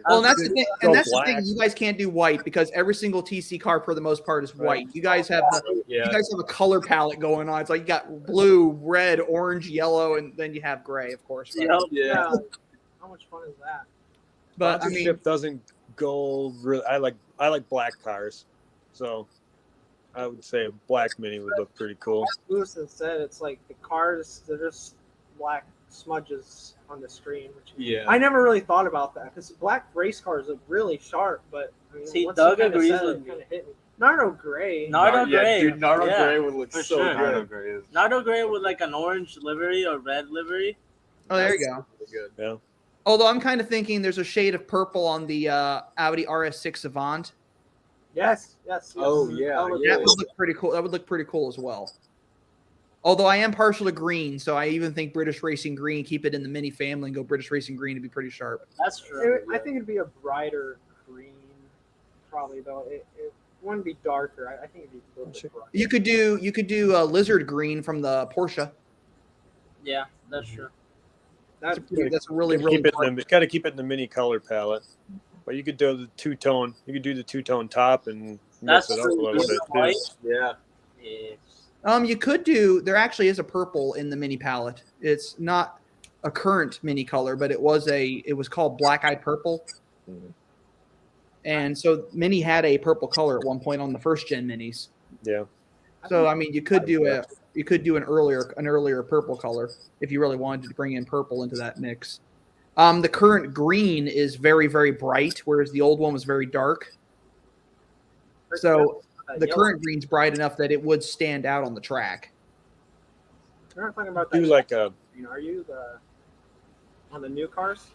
Well, and that's the thing. Go And that's the black. thing. You guys can't do white because every single TC car, for the most part, is white. You guys have Yeah. you guys have a color palette going on. It's like you got blue, red, orange, yellow, and then you have gray, of course. But, Yep. Yeah. How much fun is that? but I mean, Sponsorship doesn't go really. I like black cars, so I would say a black Mini would look pretty cool. Lewis has said it's like the cars, they're just black smudges on the screen. Which Yeah. I never really thought about that because black race cars look really sharp, but I mean, See, once Doug you kinda agrees said it, with it me. kind of hit me. Nardo gray. Nardo gray. Dude, Nardo Yeah. gray would look For so sure. good. Nardo gray is. Nardo gray with like an orange livery or red livery. oh, there you go. Really good. Although I'm kind of thinking there's a shade of purple on the Audi RS6 Avant. Yes. Oh, yeah, That would yeah. That would look pretty cool. That would look pretty cool as well. Although I am partial to green, so I even think British Racing Green, keep it in the Mini family and go British Racing Green to be pretty sharp. That's true. I think it'd be a brighter green, probably though. It wouldn't be darker. I think it'd be a little bit brighter. You could do lizard green from the Porsche. Yeah, that's true. That's a really really. Got to keep it in the Mini color palette. But you could do the two-tone. You could do the two-tone top and mix it up a little bit. White. Yeah. Yes. You could do. There actually is a purple in the Mini palette. It's not a current Mini color, but it was called Black Eyed Purple. And so Mini had a purple color at one point on the first gen Minis. Yeah. So I mean, you could do an earlier purple color if you really wanted to bring in purple into that mix. The current green is very very bright, whereas the old one was very dark. So the current green's bright enough that it would stand out on the track. You're not talking about that. Do like a. Are you on the new cars?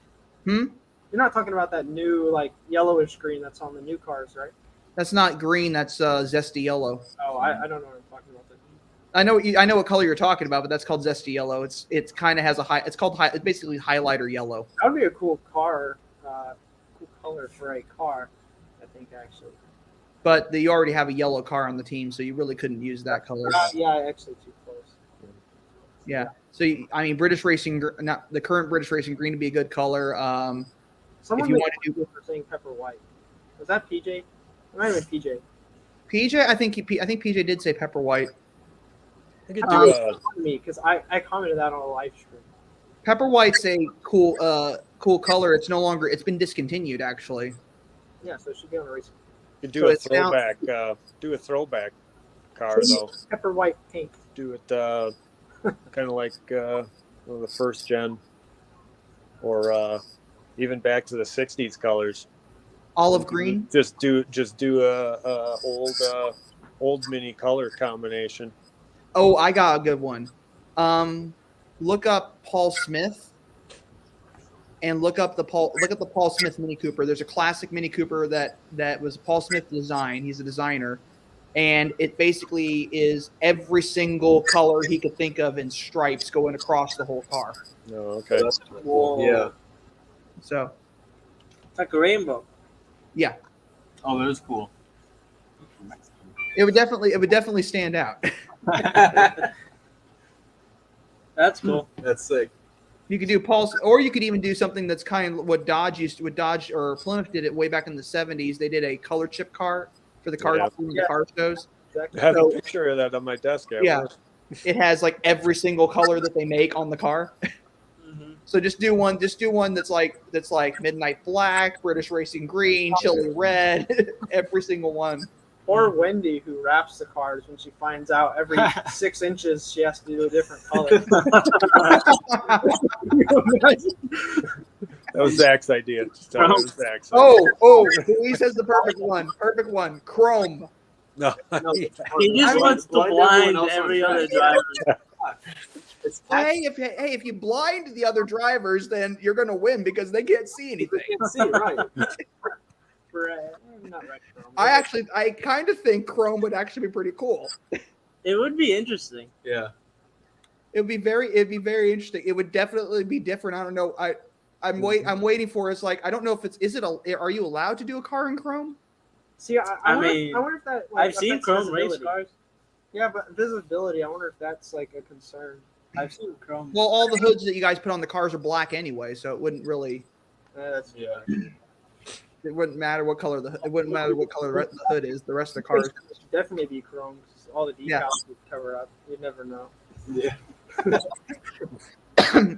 Hmm. You're not talking about that new like yellowish green that's on the new cars, right? That's not green. That's zesty yellow. Oh, I don't know what I'm talking about. I know what color you're talking about, but that's called zesty yellow. It kind of has a high. It's called high. It's basically highlighter yellow. That would be a cool car, cool color for a car. I think actually. But you already have a yellow car on the team, so you really couldn't use that color. Yeah, actually too close. Yeah. So I mean, British Racing, not the current British Racing Green would be a good color. Someone if you want to do for saying pepper white, was that PJ? It might have been PJ. PJ, I think PJ did say pepper white. I could do Me because I commented that on a live stream. Pepper white's a cool color. It's been discontinued actually. Yeah, so it should be on a race. You could do a throwback. Do a throwback car though. Pepper white pink. Do it kind of like the first gen, or even back to the '60s colors. Olive green. Just do a old Mini color combination. Oh, I got a good one. Look up Paul Smith, and look up the Paul Smith Mini Cooper. There's a classic Mini Cooper that was Paul Smith design. He's a designer, and it basically is every single color he could think of in stripes going across the whole car. Oh, okay. Whoa. Yeah. So, It's like a rainbow. yeah, Oh, that is cool. it would definitely stand out. That's cool. That's sick. You could do Paul's, or you could even do something that's kind of what Dodge or Plymouth did it way back in the 70s. They did a color chip car for the car the car shows. Exactly. I have a picture of that on my desk. Yeah, it has like every single color that they make on the car. Mm-hmm. So just do one that's like midnight black, British Racing Green, chili red, every single one. Or Wendy, who wraps the cars when she finds out every 6 inches she has to do a different color. That was Zach's idea. Just tell him it was Zach's. Oh, Luis has the perfect one. Chrome. No. He just wants to blind every other driver. Hey, if you blind the other drivers, then you're going to win because they can't see anything. See, right. Not right. I kind of think Chrome would actually be pretty cool. It would be interesting. Yeah. It'd be very interesting. It would definitely be different. I don't know. I'm waiting for it's like I don't know if are you allowed to do a car in Chrome? See, I wonder if that. I've seen Chrome race cars. Yeah, but visibility. I wonder if that's like a concern. I've seen Chrome. Well, all the hoods that you guys put on the cars are black anyway, so it wouldn't really. That's It wouldn't matter what color the hood is. The rest of the cars It should definitely be chrome. 'Cause all the decals would cover up. You'd never know. Yeah.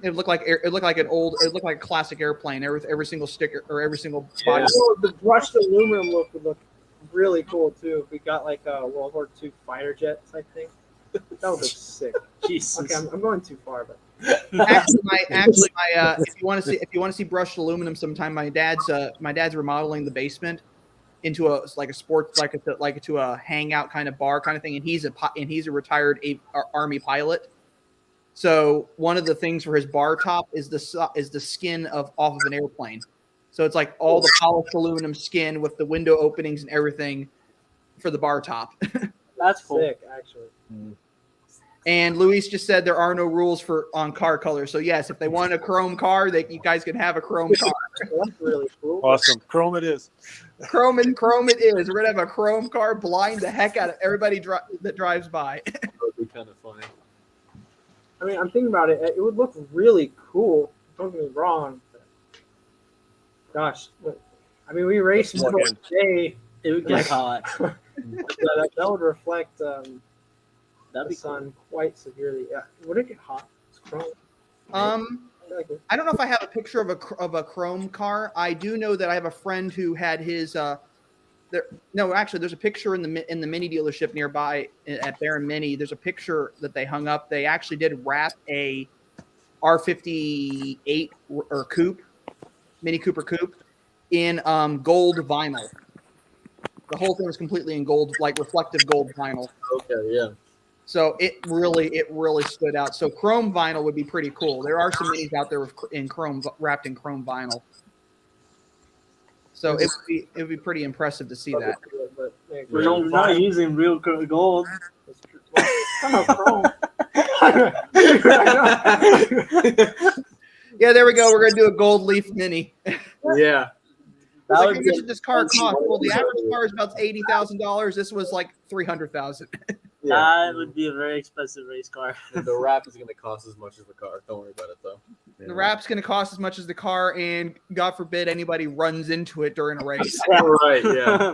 it looked like a classic airplane. Every single sticker or every single body. Oh, the brushed aluminum look would look really cool too. If we got like a World War II fighter jet type thing, that would look sick. Jesus. Okay, I'm going too far, but if you want to see brushed aluminum sometime, my dad's remodeling the basement into a sports to a hangout kind of bar kind of thing, and he's a retired Army pilot. So one of the things for his bar top is the skin off of an airplane. So it's like all the polished aluminum skin with the window openings and everything for the bar top. That's cool. sick, actually. And Luis just said there are no rules on car colors. So yes, if they want a chrome car, you guys can have a chrome car. That's really cool. Awesome. Chrome it is. Chrome it is. We're gonna have a chrome car, blind the heck out of everybody that drives by. That would be kind of funny. I mean, I'm thinking about it. It would look really cool. Don't get me wrong. But gosh, I mean, we raced Plug in. today. It would get hot. That would reflect That'd the be sun quite severely. Yeah, would it get hot? It's chrome. I don't know if I have a picture of a chrome car. I do know that I have a friend who had his. There's a picture in the Mini dealership nearby at Baron Mini. There's a picture that they hung up. They actually did wrap a R58 or coupe, Mini Cooper coupe, in gold vinyl. The whole thing was completely in gold, like reflective gold vinyl. Okay, yeah. So it really stood out. So chrome vinyl would be pretty cool. There are some minis out there wrapped in chrome vinyl. So it would be pretty impressive to see that. But, We're not using real gold. Yeah, there we go. We're gonna do a gold leaf mini. Yeah. Like how much did this car cost? Well, the average car is about $80,000. This was like $300,000. That would be a very expensive race car. And the wrap is going to cost as much as the car. Don't worry about it, though. The wrap's going to cost as much as the car, and God forbid anybody runs into it during a race. Right, yeah.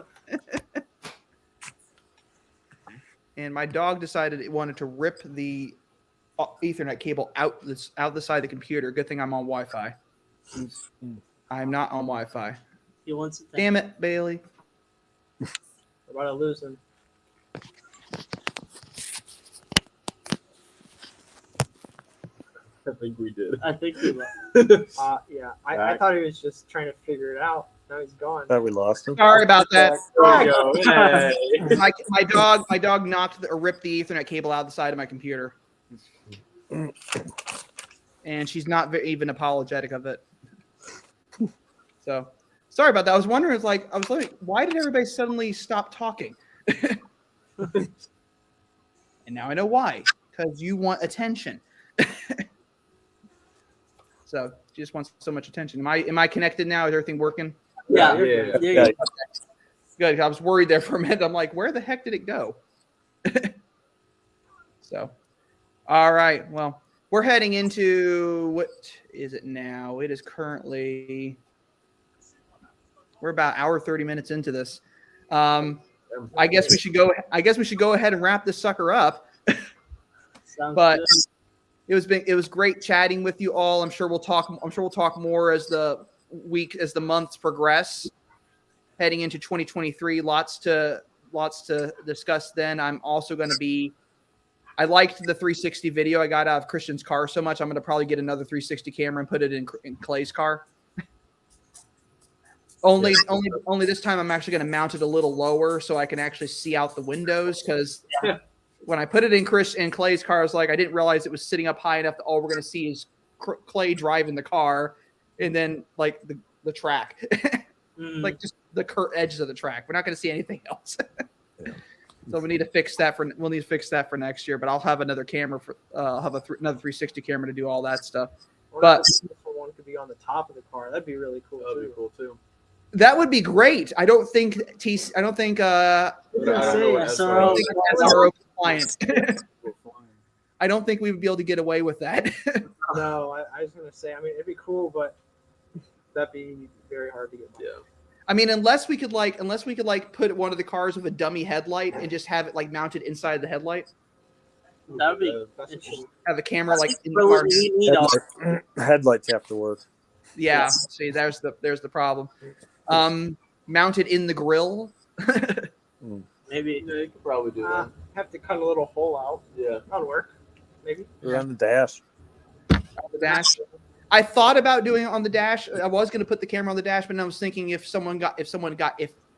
And my dog decided it wanted to rip the Ethernet cable out the side of the computer. Good thing I'm on Wi-Fi. I'm not on Wi-Fi. He wants it. Damn it, Bailey. We're about to lose him. I think we did. I think he will. Yeah, I thought he was just trying to figure it out. Now he's gone. Thought we lost him. Sorry about that. There we go. Hey. My dog knocked or ripped the Ethernet cable out of the side of my computer, and she's not even apologetic of it. So sorry about that. I was wondering, why did everybody suddenly stop talking? And now I know why. Because you want attention. So she just wants so much attention. Am I connected now? Is everything working? Yeah. Good. I was worried there for a minute. I'm like, where the heck did it go? So, all right. Well, we're heading into, what is it now? It is currently, we're about an hour 30 minutes into this. I guess we should go ahead and wrap this sucker up. But it was great chatting with you all. I'm sure we'll talk more as the months progress. Heading into 2023, lots to discuss then. I'm also going to be. I liked the 360 video I got out of Christian's car so much. I'm going to probably get another 360 camera and put it in Clay's car. Only this time I'm actually going to mount it a little lower so I can actually see out the windows, because when I put it in Clay's car, I was like, I didn't realize it was sitting up high enough that all we're going to see is Clay driving the car, and then like the track, like just the edges of the track. We're not going to see anything else. So we need to fix that for next year. But I'll have another camera another 360 camera to do all that stuff. But one could be on the top of the car. That'd be really cool. That'd be cool too. That would be great. I don't think SRO compliant. I don't think we would be able to get away with that. No, I was gonna say. I mean, it'd be cool, but that'd be very hard to get by. Yeah. I mean, unless we could put one of the cars with a dummy headlight and just have it like mounted inside the headlight. That would be interesting. Have a camera like in the car. Headlights have to work. Yeah. See, there's the problem. Mounted in the grill. maybe. Yeah, you could probably do that. Have to cut a little hole out. Yeah. That'll work. Maybe. Or on the dash. On the dash. I thought about doing it on the dash. I was going to put the camera on the dash, but then I was thinking if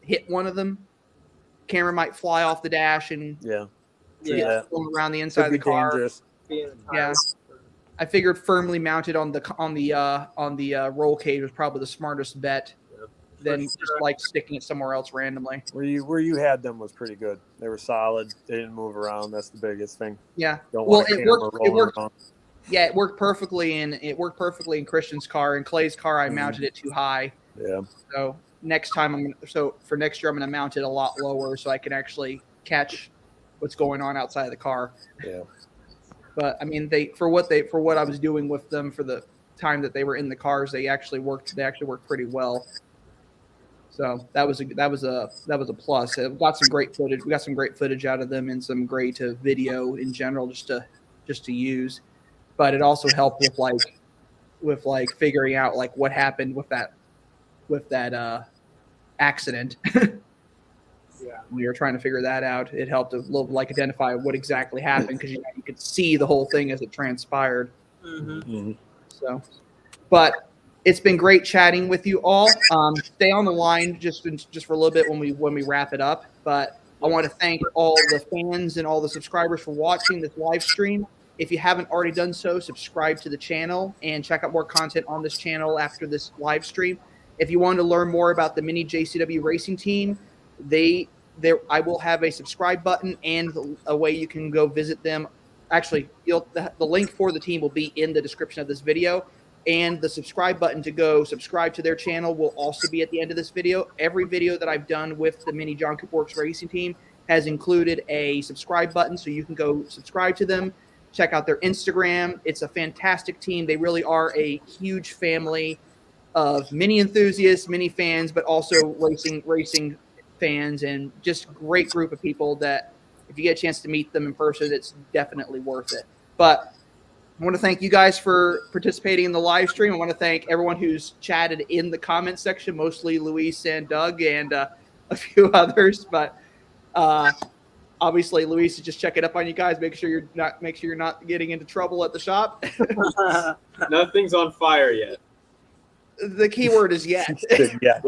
hit one of them, camera might fly off the dash and get around the inside of the car. Dangerous. Yeah. I figured firmly mounted on the roll cage was probably the smartest bet. than just like sticking it somewhere else randomly. Where you had them was pretty good. They were solid. They didn't move around. That's the biggest thing. Yeah. Don't Well, want a it camera worked. It rolling worked. around. Yeah, it worked perfectly in Christian's car. In Clay's car, I mounted it too high. Yeah. So next time for next year I'm gonna mount it a lot lower so I can actually catch what's going on outside of the car. Yeah. But I mean, for what I was doing with them for the time that they were in the cars, they actually worked pretty well. So that was a plus. We got some great footage. We got some great footage out of them and some great video in general just to use. But it also helped with figuring out like what happened with that accident. Yeah. We were trying to figure that out. It helped to identify what exactly happened because you could see the whole thing as it transpired. Mm-hmm. So, but it's been great chatting with you all. Stay on the line just for a little bit when we wrap it up. But I want to thank all the fans and all the subscribers for watching this live stream. If you haven't already done so, subscribe to the channel and check out more content on this channel after this live stream. If you want to learn more about the MINI JCW Racing Team, I will have a subscribe button and a way you can go visit them. Actually, the link for the team will be in the description of this video, and the subscribe button to go subscribe to their channel will also be at the end of this video. Every video that I've done with the MINI John Cooper Works Racing Team has included a subscribe button, so you can go subscribe to them, check out their Instagram. It's a fantastic team. They really are a huge family of Mini enthusiasts, Mini fans, but also racing fans, and just great group of people that if you get a chance to meet them in person, it's definitely worth it. But I want to thank you guys for participating in the live stream. I want to thank everyone who's chatted in the comment section, mostly Luis and Doug and a few others. But obviously, Luis is just checking up on you guys, make sure you're not getting into trouble at the shop. Nothing's on fire yet. The key word is yet. Yeah.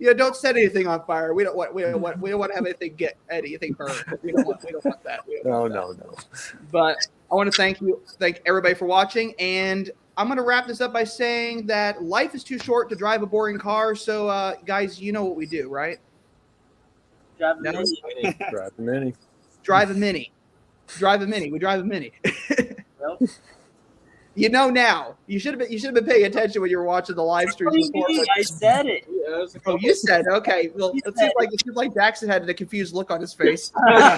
Yeah, don't set anything on fire. We don't want to have anything burned. We don't want that. No. But I want to thank everybody for watching, and I'm going to wrap this up by saying that life is too short to drive a boring car. So, guys, you know what we do, right? Drive a No? Mini. Drive a Mini. Drive a Mini. Drive a Mini. We drive a Mini. Yep. You know now. You should have been paying attention when you were watching the live stream before. I said it. Yeah, Oh, you said okay. Well, it seems like Jackson had a confused look on his face. Of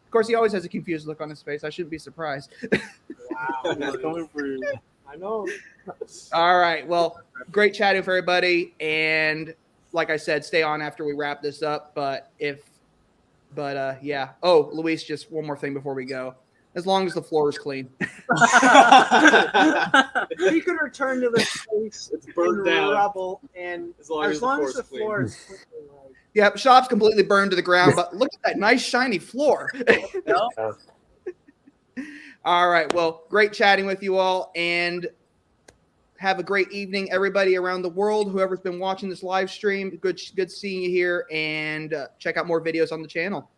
course, he always has a confused look on his face. I shouldn't be surprised. Wow. He's coming for you. I know. All right. Well, great chatting with everybody, and like I said, stay on after we wrap this up. Yeah. Oh, Luis, just one more thing before we go. As long as the floor is clean. He could return to the space. It's burned down. Rubble, and As long as the floor floor's is clean. Yep, shop's completely burned to the ground, but look at that nice shiny floor. Yep. All right. Well, great chatting with you all, and have a great evening, everybody around the world. Whoever's been watching this live stream, good seeing you here, and check out more videos on the channel.